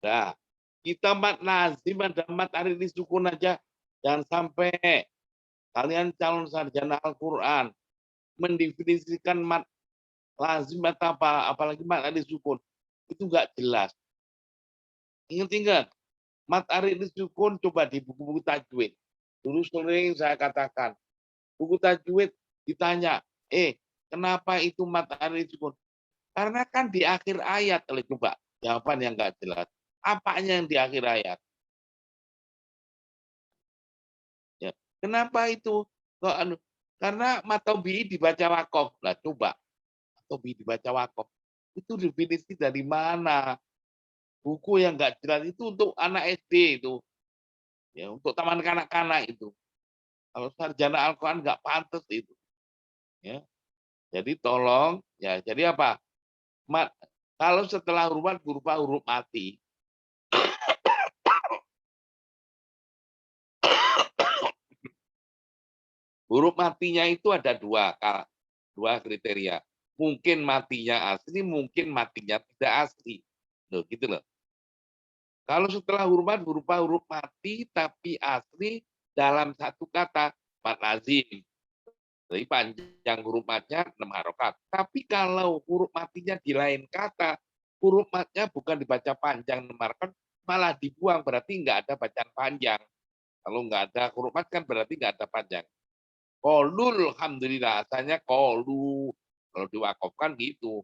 Nah, kita mat lazim ada mat arid disukun aja. Jangan sampai kalian calon sarjana Al-Quran mendefinisikan mat lazim atau apa, apalagi mat arid disukun. Itu nggak jelas. Ingat-ingat, mat arid disukun coba di buku-buku tajwid. Dulu sering saya katakan, buku tajwid ditanya, kenapa itu mat arid disukun? Karena kan di akhir ayat, coba jawaban yang nggak jelas. Apanya yang di akhir ayat? Ya. Kenapa itu? Karena matobi dibaca wakof. Lah coba, matobi dibaca wakof. Itu definisi dari mana? Buku yang nggak jelas itu untuk anak SD itu. Ya, untuk taman kanak-kanak itu. Kalau sarjana Al-Quran nggak pantas itu. Ya. Jadi tolong, ya jadi apa? Kalau setelah huruf berupa huruf mati, huruf matinya itu ada dua kriteria. Mungkin matinya asli, mungkin matinya tidak asli. Loh, gitu loh. Kalau setelah huruf berupa huruf mati tapi asli dalam satu kata, mat lazim. Jadi panjang huruf matnya 6 harokat. Tapi kalau huruf matinya di lain kata, huruf matnya bukan dibaca panjang 6 harokat, malah dibuang, berarti nggak ada bacaan panjang. Kalau nggak ada huruf mat kan berarti nggak ada panjang. Kolul, alhamdulillah, asalnya kolu. Kalau diwakafkan gitu.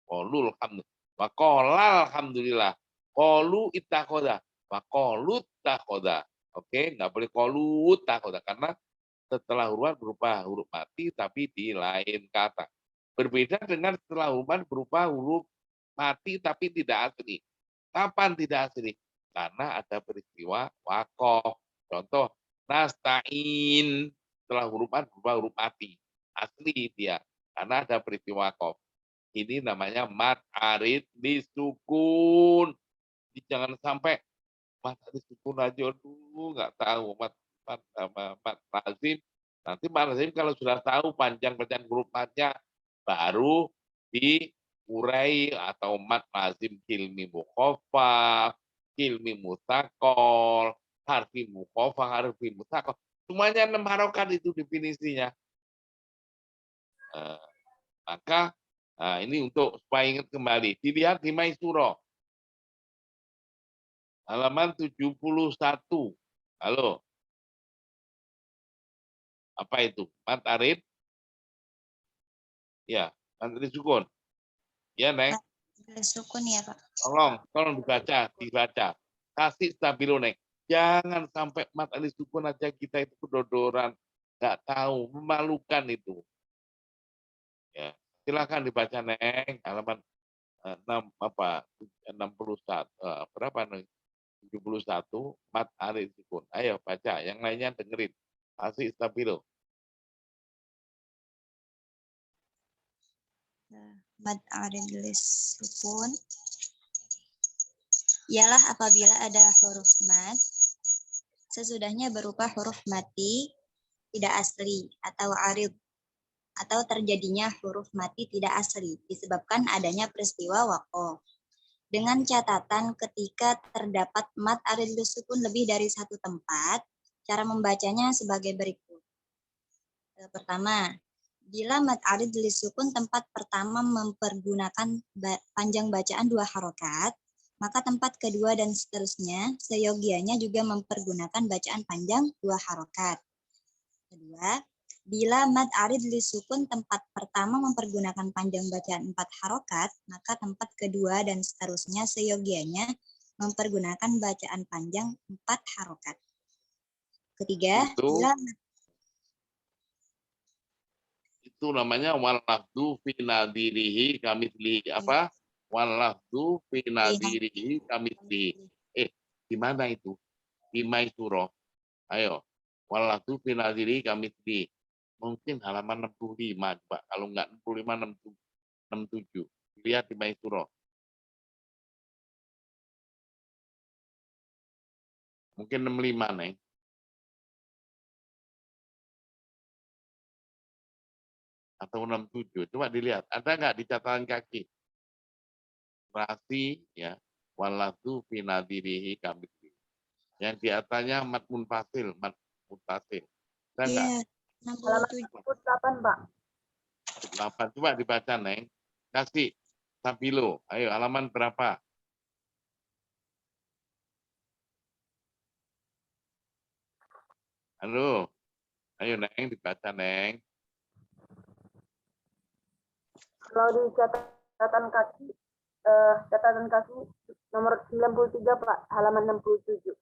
Kolul, alhamdulillah. Wakolal, alhamdulillah. Kolu ittakoda. Wakolut takoda. Oke, nggak boleh kolut takoda. Karena setelah huruf berupa huruf mati, tapi di lain kata. Berbeda dengan setelah huruf berupa huruf mati, tapi tidak asli. Kapan tidak asli? Karena ada peristiwa wakof. Contoh, nasta'in setelah huruf berupa huruf mati. Asli dia. Karena ada peristiwa wakof. Ini namanya mat arid disukun. Jadi jangan sampai mat arid disukun aja dulu nggak tahu mat lazim. Nanti mat lazim kalau sudah tahu panjang-panjang huruf matnya baru diurai atau mat lazim kilmi mukhafaf, kilmi mutakol, harfi mukhafaf, harfi mutakol. Semuanya 6 harokat itu definisinya. Maka ini untuk supaya ingat kembali. Dilihat di Maisuro. Halaman 71. Halo. Apa itu? Mat arid? Ya, mat arid sukun. Ya, Neng. Sukun ya, Pak. Tolong dibaca. Kasih stabilo, Neng. Jangan sampai mat arid sukun aja kita itu kedodoran. Nggak tahu, memalukan itu. Ya, silakan dibaca, Neng. Halaman 61 berapa nih? 71 mat arid sukun. Ayo baca, yang lainnya dengerin. Kasih stabilo. Mad arid sukun ialah apabila ada huruf mad sesudahnya berupa huruf mati tidak asli atau arid atau terjadinya huruf mati tidak asli disebabkan adanya peristiwa waqaf. Dengan catatan ketika terdapat mad arid sukun lebih dari satu tempat, cara membacanya sebagai berikut. Pertama, bila mad arid sukun tempat pertama mempergunakan panjang bacaan 2 harokat, maka tempat kedua dan seterusnya seyogianya juga mempergunakan bacaan panjang 2 harokat. Kedua, bila mad arid sukun tempat pertama mempergunakan panjang bacaan 4 harokat, maka tempat kedua dan seterusnya seyogianya mempergunakan bacaan panjang 4 harokat. Ketiga, bila itu namanya walafdu fi nadirihi kamitslihi apa? Walafdu fi nadirihi kamitslihi. Di mana itu? Di Maisuro. Ayo. Walafdu fi nadirihi kamitslihi. Mungkin halaman 65, Pak. Kalau enggak 65 67. Lihat di Maisuro. Mungkin 65, Neng. Atau 67. Coba dilihat. Ada nggak di catatan kaki? Rasi, ya. walatu fi nadirihi kamitslihi. Yang di atasnya mat munfasil, mat mutasil. Ada enggak? Iya, Halaman 67. 68, Pak. 8. Coba dibaca, Neng. Kasih Sabilo. Ayo, halaman berapa? Halo. Ayo, Neng, dibaca, Neng. Kalau di catatan kaki nomor 93, Pak, halaman 67.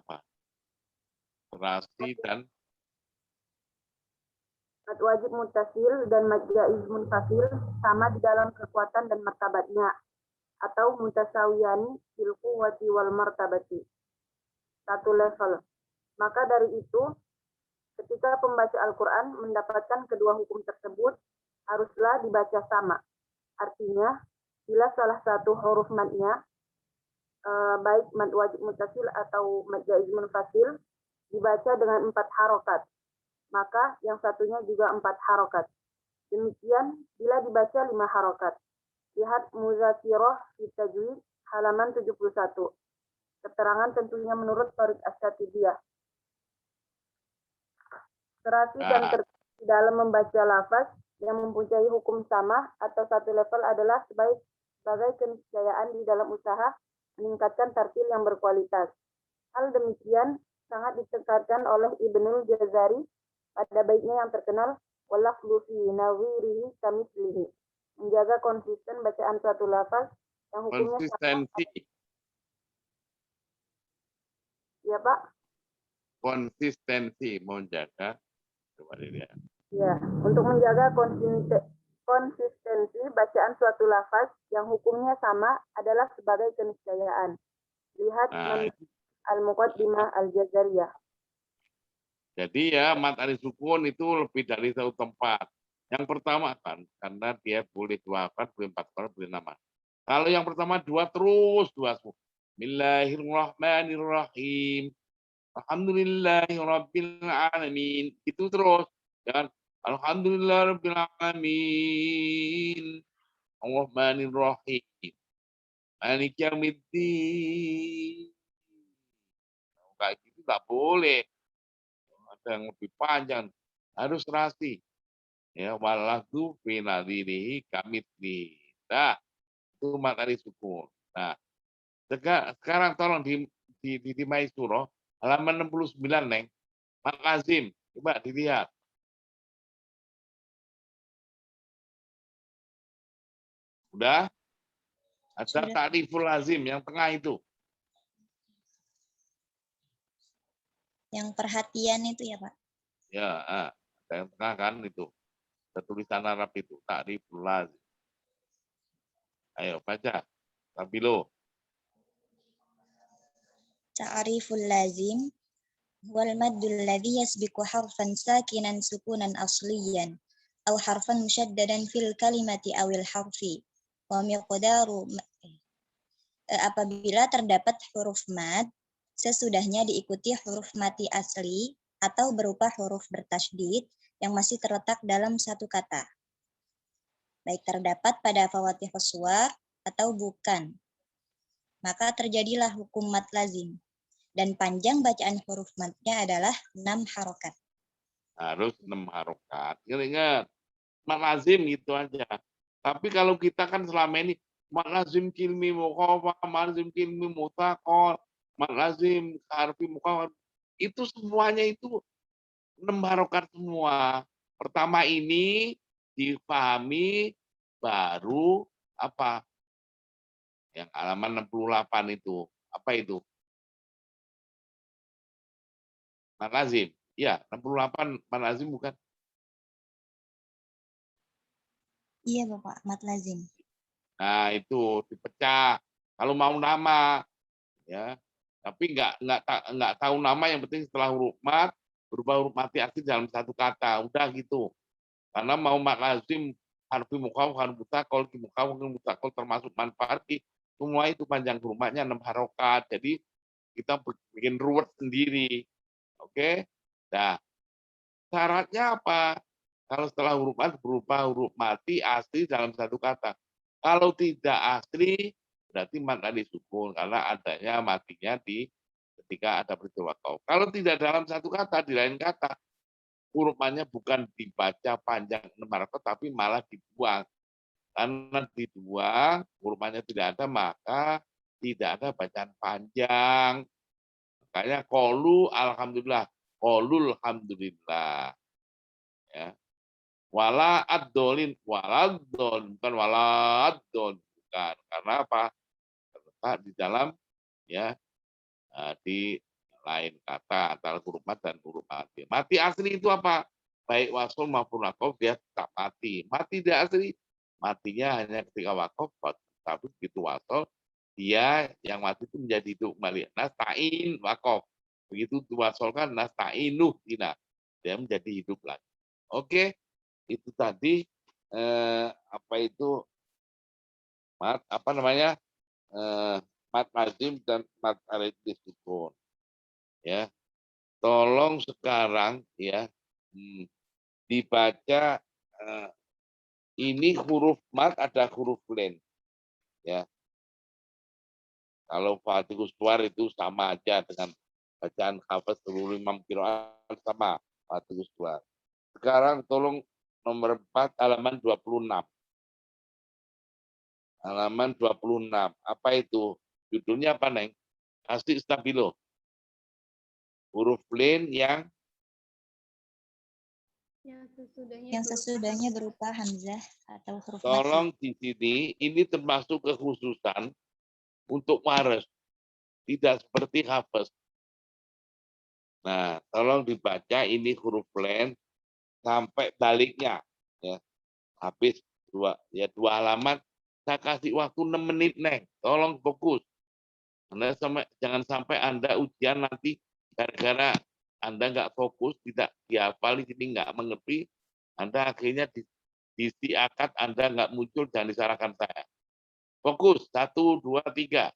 Apa? Terasi dan Mad wajib mutasil dan mad jaiz munfasil sama di dalam kekuatan dan martabatnya, atau mutasawiyani fil quwwati wal martabati. Satu level. Maka dari itu, ketika pembaca Al-Quran mendapatkan kedua hukum tersebut, haruslah dibaca sama. Artinya, bila salah satu huruf madnya, baik mad wajib mutasil atau mad jaiz munfasil, dibaca dengan 4 harokat, maka yang satunya juga 4 harokat. Demikian bila dibaca 5 harokat. Lihat Muzakirah fi Tajwid halaman 71. Keterangan tentunya menurut Tariq Asy-Syatibiyah. Terasi dan tertib di dalam membaca lafaz yang mempunyai hukum sama atau satu level adalah sebagai keniscayaan di dalam usaha meningkatkan tartil yang berkualitas. Hal demikian sangat ditekankan oleh Ibnul Jazari pada baitnya yang terkenal walaflu fi nawirihi kamitslihi, menjaga konsisten bacaan suatu lafaz yang hukumnya konsistensi. Ya, Pak. Konsistensi menjaga. Coba dilihat. Ya, untuk menjaga konsistensi bacaan suatu lafaz yang hukumnya sama adalah sebagai keniscayaan. Lihat Al-Muqaddimah Al-Jazariyah. Jadi ya mat alif sukun itu lebih dari satu tempat. Yang pertama kan karena dia boleh 2 harkat, boleh 4 harkat, boleh 6. Kalau yang pertama 2 terus 2 semua. Bismillahirrahmanirrahim. Alhamdulillahirabbil alamin. Itu terus. Jangan alhamdulillahirabbil alamin. Arrahmanirrahim. Maliki yaumiddin. Kayak gitu enggak boleh. Ada yang lebih panjang, harus terasi. Ya, walahu fi nadirihi kamitslihi. Nah, itu materi sukun. Nah, sekarang tolong di Maisuro halaman 69, Neng. Mat lazim, coba dilihat. Udah? Ada ta'riful lazim yang tengah itu. Yang perhatian itu ya, Pak. Ya, ada yang tengah kan itu. Tulisan Arab itu, ta'riful lazim. Ayo baca. Sabilo. Ta'riful lazim wal maddul ladzi yasbiqu harfan sakinan sukunan asliyan aw harfan musyaddadan fil kalimati awil harfi wa miqdaru apabila terdapat huruf mad sesudahnya diikuti huruf mati asli atau berupa huruf bertasydid yang masih terletak dalam satu kata, baik terdapat pada fawatihus suwar atau bukan, maka terjadilah hukum mad lazim. Dan panjang bacaan huruf madnya adalah 6 harokat. Harus 6 harokat. Ingat, mad lazim gitu aja. Tapi kalau kita kan selama ini mad lazim kilmi muqawwa, mad lazim kilmi mutaqal, mad lazim harfi muqawwa, itu semuanya itu 6 harokat semua. Pertama ini dipahami baru apa? Yang halaman 68 itu. Apa itu? Mad lazim. Ya, 68 mad lazim bukan? Iya, Bapak, mad lazim. Nah, itu dipecah. Kalau mau nama ya, tapi nggak tahu nama, yang penting setelah huruf mad berubah huruf mati asli dalam satu kata. Udah gitu. Karena mau mad lazim harfi muqawwa, harfi mutaqal, muqawwa termasuk manfaat, semua itu panjang huruf madnya 6 harokat. Jadi kita bikin ruwet sendiri. Oke. Nah, syaratnya apa? Kalau setelah huruf mad berubah huruf mati asli dalam satu kata. Kalau tidak asli berarti mat tadi sukun karena adanya matinya di ketika ada peristiwa wakaf. Kalau tidak dalam satu kata, di lain kata, huruf matnya bukan dibaca panjang 6 harakat tapi malah dibuang. Karena dibuang, huruf matnya tidak ada, maka tidak ada bacaan panjang. Makanya qolu alhamdulillah, qolul alhamdulillah. Ya. Wala ad-dolin, bukan wala ad-dol, bukan. Karena apa? Terletak di dalam ya di lain kata antara huruf mat dan huruf mati. Mati asli itu apa? Baik wasol maupun wakaf dia tetap mati. Mati tidak asli, matinya hanya ketika wakaf, tapi begitu wasol dia yang mati itu menjadi hidup kembali. Nasta'in wakaf. Begitu diwasolkan nasta'inuh tina. Dia menjadi hidup lagi. Oke, itu tadi apa itu mat apa namanya? Mat lazim dan mat arid disukun. Ya, tolong sekarang ya dibaca ini huruf mat ada huruf len ya. Kalau Fatihus Suar itu sama aja dengan bacaan hafaz seluruh imam qiraat sama Fatihus Suar. Sekarang tolong nomor 4 halaman 26. Halaman 26. Apa itu? Judulnya apa, Neng? Asli stabilo. Huruf len yang Yang sesudahnya berupa hamzah atau huruf mati. tolong di sini ini termasuk kekhususan untuk waras, tidak seperti hafaz. Nah, tolong dibaca ini huruf len sampai baliknya ya. Habis dua halaman, saya kasih waktu 6 menit, Neng. Tolong fokus. Jangan sampai Anda ujian nanti gara-gara Anda nggak fokus, tidak dihafal, jadi nggak mengerti, Anda akhirnya di akad Anda nggak muncul dan disalahkan saya. Fokus, 1, 2, 3.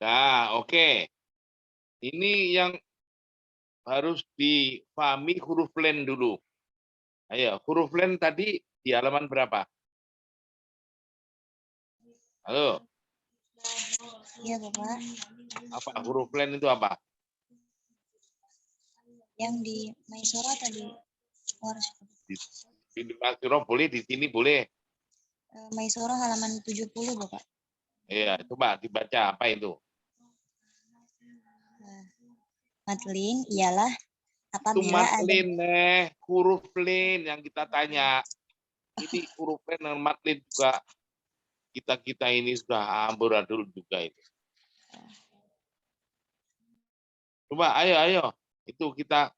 Nah, oke. Ini yang harus dipahami huruf len dulu. Ayo, huruf len tadi di halaman berapa? Halo, Iya, Bapak. apa huruf len itu apa? Yang di Maisora tadi. Di Masiro boleh, di sini boleh. Maisora halaman 70, Bapak. Iya, coba dibaca apa itu? Matlin ialah Itu apabila ada matlin, huruf len yang kita tanya. Ini huruf len dan matlin juga kita ini sudah amburadul juga itu. Coba ayo itu kita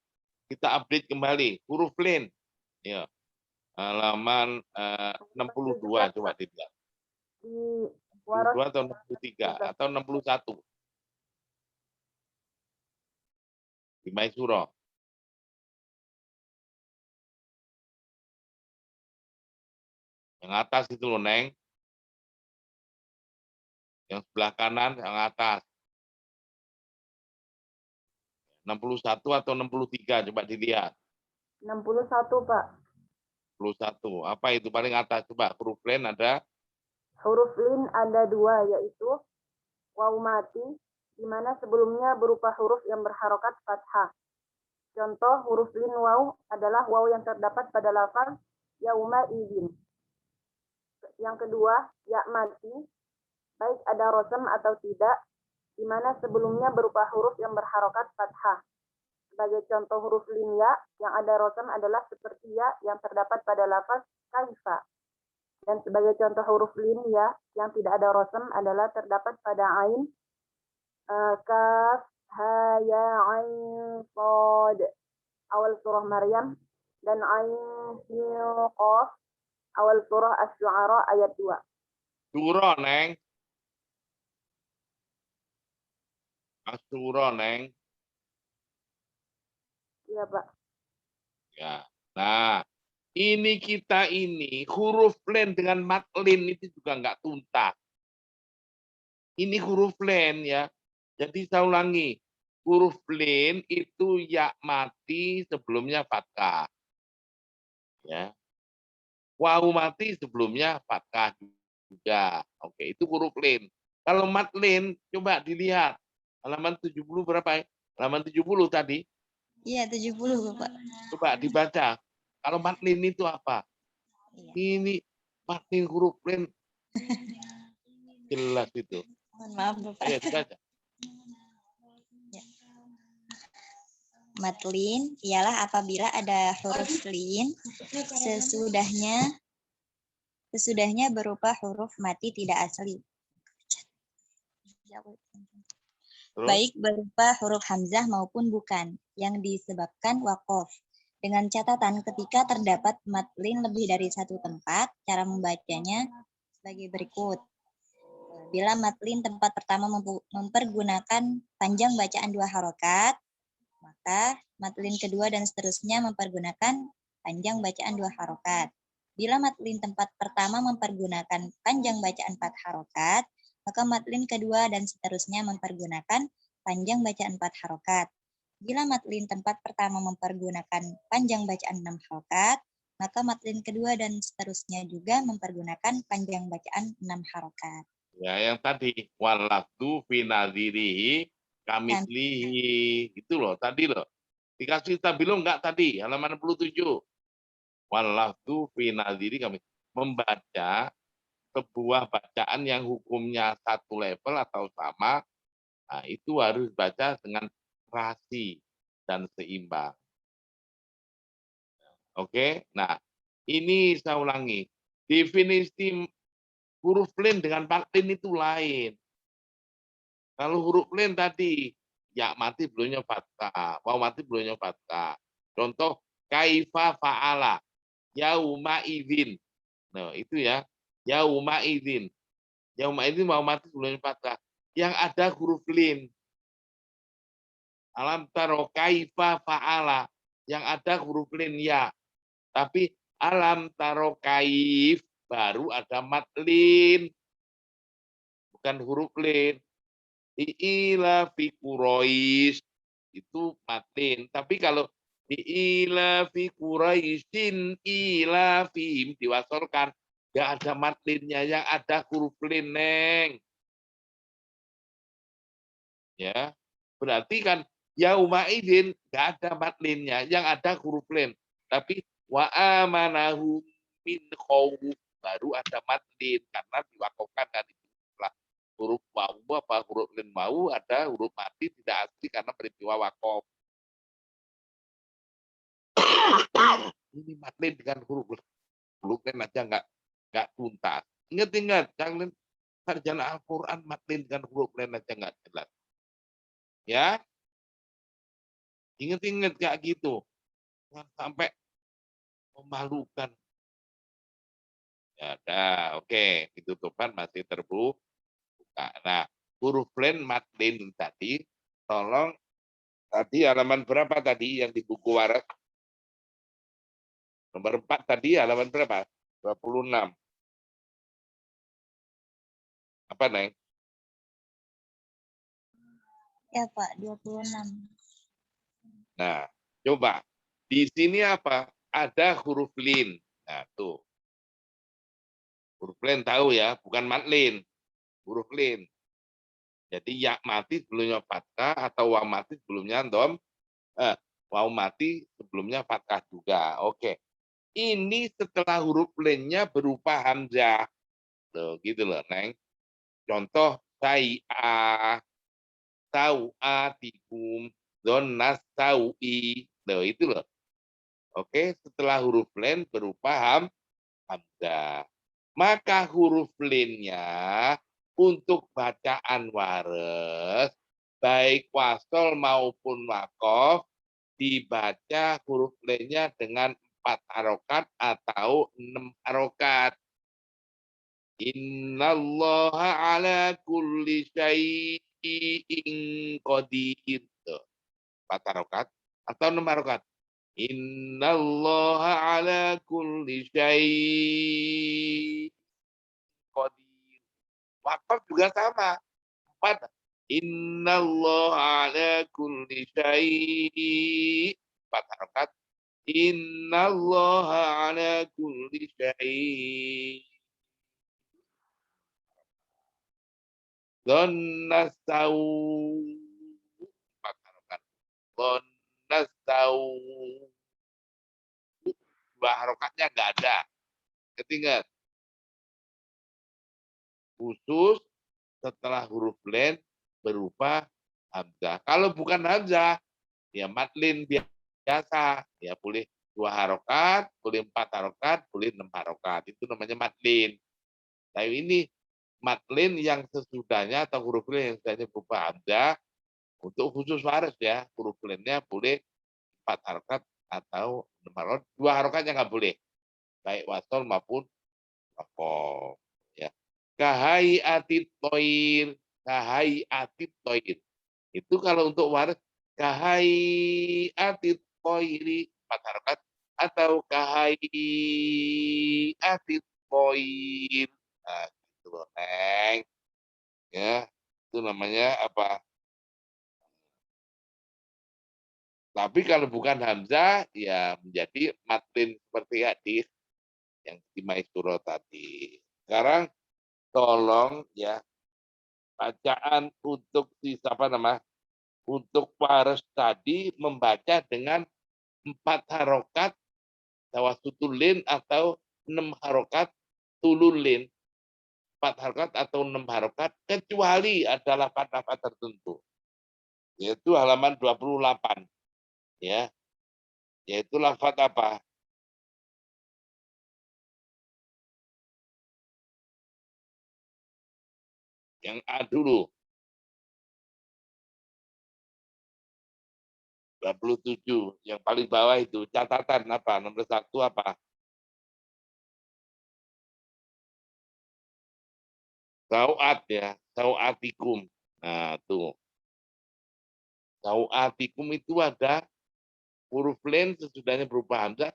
update kembali huruf len. Ya. Halaman 62 coba dilihat. Di waras 62 atau 63 atau 61 di Maisuro. Yang atas itu loh, Neng. Yang sebelah kanan yang atas. 61 atau 63 coba dilihat. 61, Pak. 61. Apa itu paling atas coba? Huruf len ada Huruf lin ada dua, yaitu waw mati, di mana sebelumnya berupa huruf yang berharokat fathah. Contoh huruf lin waw adalah waw yang terdapat pada lafaz yauma idin. Yang kedua, ya mati, baik ada rosem atau tidak, di mana sebelumnya berupa huruf yang berharokat fathah. Sebagai contoh huruf lin ya yang ada rosem adalah seperti ya yang terdapat pada lafaz kaifa. Dan sebagai contoh huruf lin ya yang tidak ada rosem adalah terdapat pada ain, kaf, ha, ya, ain, sod, awal surah Maryam, dan ain, sin, qaf, awal surah Asy-Syu'ara ayat 2. Suro, Neng. Asuro, Neng. Iya, Pak. Ya. Nah, kita ini huruf len dengan matlin itu juga nggak tuntas. Ini huruf len ya. Jadi saya ulangi, huruf len itu ya mati sebelumnya fathah. Ya. Waw mati sebelumnya fathah juga. Oke, itu huruf len. Kalau matlin coba dilihat halaman 70 berapa ya? Halaman 70 tadi. Iya, 70, Bapak. Coba dibaca. Kalau matlin itu apa? Iya. Ini matlin huruf len jelas itu. Mohon maaf, Bapak. Ayo dibaca. Ya. Matlin ialah apabila ada huruf lin sesudahnya berupa huruf mati tidak asli. Terus? Baik berupa huruf hamzah maupun bukan, yang disebabkan wakof. Dengan catatan ketika terdapat matlin lebih dari satu tempat, cara membacanya sebagai berikut. Bila matlin tempat pertama mempergunakan panjang bacaan 2 harokat, maka matlin kedua dan seterusnya mempergunakan panjang bacaan 2 harokat. Bila matlin tempat pertama mempergunakan panjang bacaan 4 harokat, maka matlin kedua dan seterusnya mempergunakan panjang bacaan 4 harokat. Bila matlin tempat pertama mempergunakan panjang bacaan 6 harokat, maka matlin kedua dan seterusnya juga mempergunakan panjang bacaan 6 harokat. Ya, yang tadi walafdu fi nadhirihi kamislihi itu loh tadi loh. Dikasih tabelum enggak tadi halaman 67. Walafdu fi nadhiri kami membaca sebuah bacaan yang hukumnya satu level atau sama. Nah, itu harus baca dengan rasi dan seimbang. Oke. Nah, ini saya ulangi. Definisi huruf len dengan matlin itu lain. Kalau huruf len tadi, ya mati belumnya fathah, waw mati belumnya fathah. Contoh, kaifa fa'ala, yauma idzin. Nah, itu ya, yauma idzin. Yauma idzin waw mati belumnya fathah. Yang ada huruf lin. Alam taro kaifa fa'ala, yang ada huruf lin ya. Tapi alam taro kaif baru ada matlin. Bukan huruf lin. Ila fi Quraisy itu matin. Tapi kalau ila fi Quraisyin ila fihim diwasolkan, nggak ada matlinnya, yang ada huruf lin, Neng. Ya. Berarti kan yauma idin nggak ada matlinnya, yang ada huruf lin. Tapi wa amanahu min khawf baru ada matlin karena diwakafkan kan itu setelah huruf wau apa huruf lin mau ada huruf mati tidak asli karena peristiwa wakaf. Ini matlin dengan huruf lin aja nggak tuntas. Ingat jangan sarjana Al-Quran matlin dengan huruf lin aja nggak jelas. Ya, ingat kayak gitu. Jangan sampai memalukan. Ya, dah, oke, ditutupan masih terbuka. Nah, huruf lin matlin tadi, tolong tadi halaman berapa tadi yang di buku waras? Nomor 4 tadi halaman berapa? 26. Apa, Neng? Ya, Pak, 26. Nah, coba. Di sini apa? Ada huruf lin. Nah, tuh. Huruf lin tahu ya, bukan matlin. Huruf lin. Jadi ya mati sebelumnya fathah atau wa mati sebelumnya dom. Waw mati sebelumnya fathah juga. Oke. Ini setelah huruf linnya berupa hamzah. Tuh, gitu loh, Neng. Contoh saya sau'atikum donas sau'i. Loh, itu loh. Oke, setelah huruf lin berupa hamzah. Maka huruf linnya untuk bacaan wares baik wasol maupun wakof dibaca huruf linnya dengan 4 harokat atau 6 harokat. Innallaha ala kulli syai'in qadir. 4 harokat atau 6 harokat. Innallaha ala kulli syai'in qadir. Wakaf juga sama. 4. Innallaha ala kulli syai'in. 4 harokat. Innallaha ala kulli syai'in. Dhonnastau. 4 harokat. Dhonnastau. 2 harokatnya nggak ada. Ketinggalan. Khusus setelah huruf lin berupa hamzah. Kalau bukan hamzah, ya matlin biasa. Ya boleh 2 harokat, boleh 4 harokat, boleh 6 harokat. Itu namanya matlin. Nah ini matlin yang sesudahnya atau huruf lin yang sesudahnya berupa hamzah. Untuk khusus waris ya, huruf linnya boleh 4 harokat atau 6 harokat. 2 harokatnya nggak boleh. Baik wasol maupun wakof. Ya. Kahai atit toir. Kahai atit toir. Itu kalau untuk waris kahai atit toiri 4 harokat atau kahai atit toir. Nah, gitu loh, Neng. Ya, itu namanya apa? Tapi kalau bukan hamzah, ya menjadi matlin seperti hadis yang di Maisuro tadi. Sekarang tolong ya bacaan untuk apa nama untuk waras tadi membaca dengan 4 harokat tawasutulin atau 6 harokat tululin. 4 harokat atau 6 harokat kecuali ada lafaz-lafaz tertentu. Yaitu halaman 28. Ya. Yaitu lafaz apa? Yang A dulu. 27. Yang paling bawah itu catatan apa? Nomor 1 apa? Sauat ya, sauatikum. Nah, tuh. Sauatikum itu ada huruf lin sesudahnya berupa hamzah.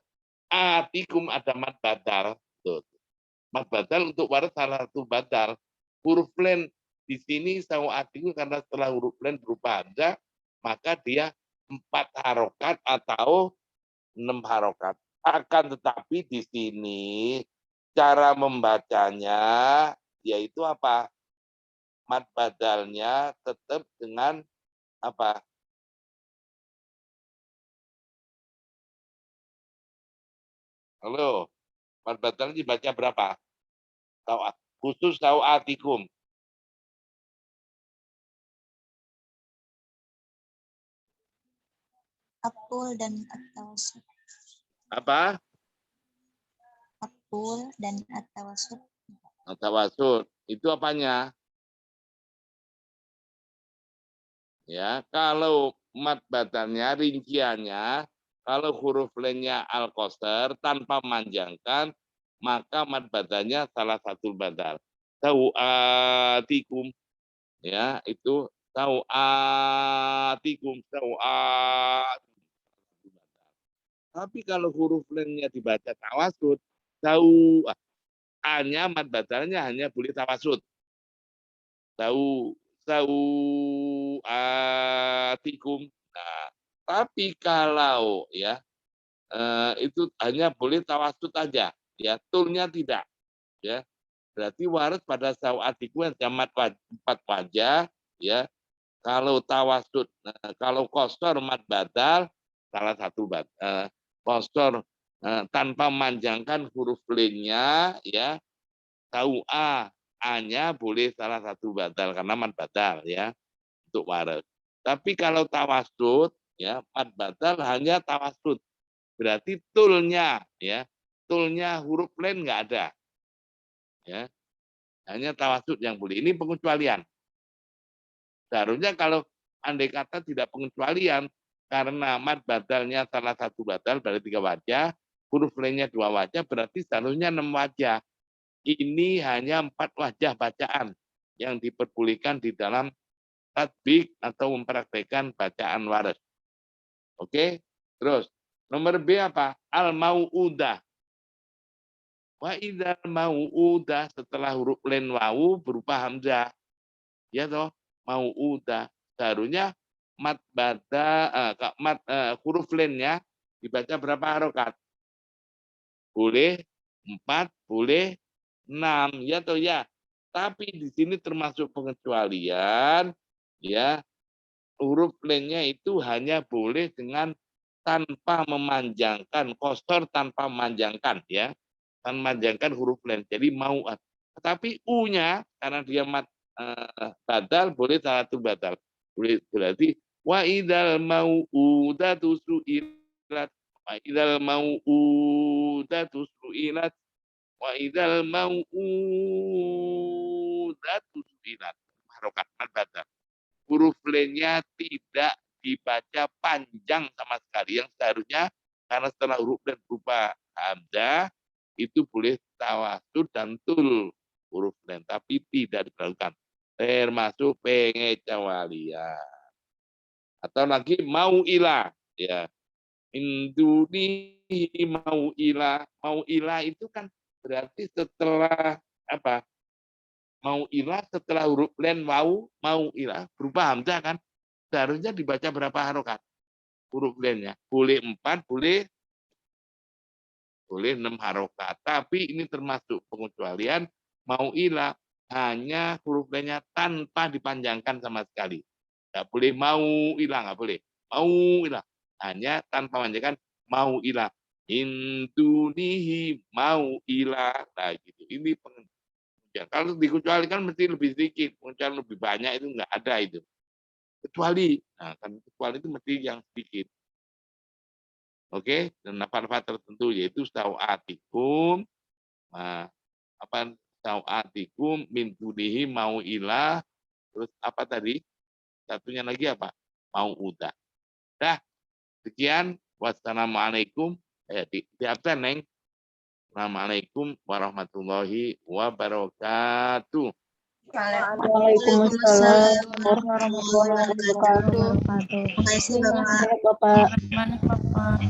Atikum ada mad badal. Tuh. Mad badal untuk waras salah satu badal. Huruf lin Di sini sawatikum karena setelah huruf len berupa hamzah, maka dia 4 harokat atau 6 harokat. Akan tetapi di sini cara membacanya yaitu apa? Mad badalnya tetap dengan apa? Halo, mad badalnya dibaca berapa? Khusus sawatikum. Apul dan at-tawasud. Apa? Apul dan at-tawasud. Tawasud. Itu apanya? Ya, kalau mad badalnya rinciannya, kalau huruf lainnya al-qasar tanpa memanjangkan, maka mad badalnya salah satu badal. Sawatikum. Ya, itu sawatikum, Tapi kalau huruf lainnya dibaca tawasud, A-nya mad badalnya hanya boleh tawasud. Sawatikum. Nah, tapi kalau ya itu hanya boleh tawasud aja, ya tulnya tidak, ya. Berarti waris pada sawatikum yang jamat 4 wajah, ya. Kalau tawasud, kalau qasar mad badal salah satu qasar tanpa memanjangkan huruf lainnya, ya. A-nya boleh salah satu badal karena mad badal, ya, untuk waris. Tapi kalau tawasud, ya, mad badal hanya tawasud. Berarti tulnya, ya, tulnya huruf lain nggak ada, ya, hanya tawasud yang boleh. Ini pengecualian. Seharusnya kalau andai kata tidak pengecualian karena mad badalnya salah satu badal dari 3 wajah, huruf lainnya 2 wajah, berarti seharusnya 6 wajah. Ini hanya 4 wajah bacaan yang diperbolehkan di dalam tatbik atau mempraktekkan bacaan waris. Oke, terus nomor B apa? Al-mau'udah. Wa idzal mau'udah setelah huruf len wawu berupa hamzah. Ya toh, mau'udah. Seharusnya huruf lennya dibaca berapa harokat? Boleh 4, boleh 6, ya toh ya. Tapi di sini termasuk pengecualian, ya. Huruf lennya itu hanya boleh dengan tanpa memanjangkan, qasar tanpa memanjangkan, ya. Tanpa memanjangkan huruf len. Jadi mau. Tapi u-nya karena dia badal boleh satu badal. Boleh, berarti wa idzal mau'udatu su'ilat, wa idzal mau'udatu su'ilat, wa idzal mau'udatu su'ilat. Harokat badal. Huruf lainnya tidak dibaca panjang sama sekali. Yang seharusnya karena setelah huruf dan berupa hamzah itu boleh tawasud dan tul huruf lain, tapi tidak dilakukan. Termasuk pengecualian. Atau lagi mau ilah, ya. Indunihi mau ilah itu kan berarti setelah apa? Mau ilah setelah huruf len mau ilah berupa hamzah kan, seharusnya dibaca berapa harokat huruf lennya? Boleh 4, boleh 6 harokat. Tapi ini termasuk pengecualian. Mau ilah hanya huruf lennya tanpa dipanjangkan sama sekali. Nggak boleh mau ilah, nggak boleh. Mau ilah hanya tanpa memanjangkan mau ilah. Indunihi mau ilah. Nah gitu. Ini pengecualian. Kalau dikecualikan mesti lebih sedikit, pengecualian lebih banyak itu nggak ada itu. Kecuali, nah kan kecuali itu mesti yang sedikit. Oke, dan nafas tertentu yaitu sawatikum, sawatikum min dunihi mau ilah, terus apa tadi? Satunya lagi apa? Mau udah. Dah, sekian. Wassalamualaikum. Di absen, Neng. Assalamualaikum warahmatullahi wabarakatuh. Waalaikumsalam warahmatullahi wabarakatuh. Terima kasih, Bapak. Bapak. Mana Bapak?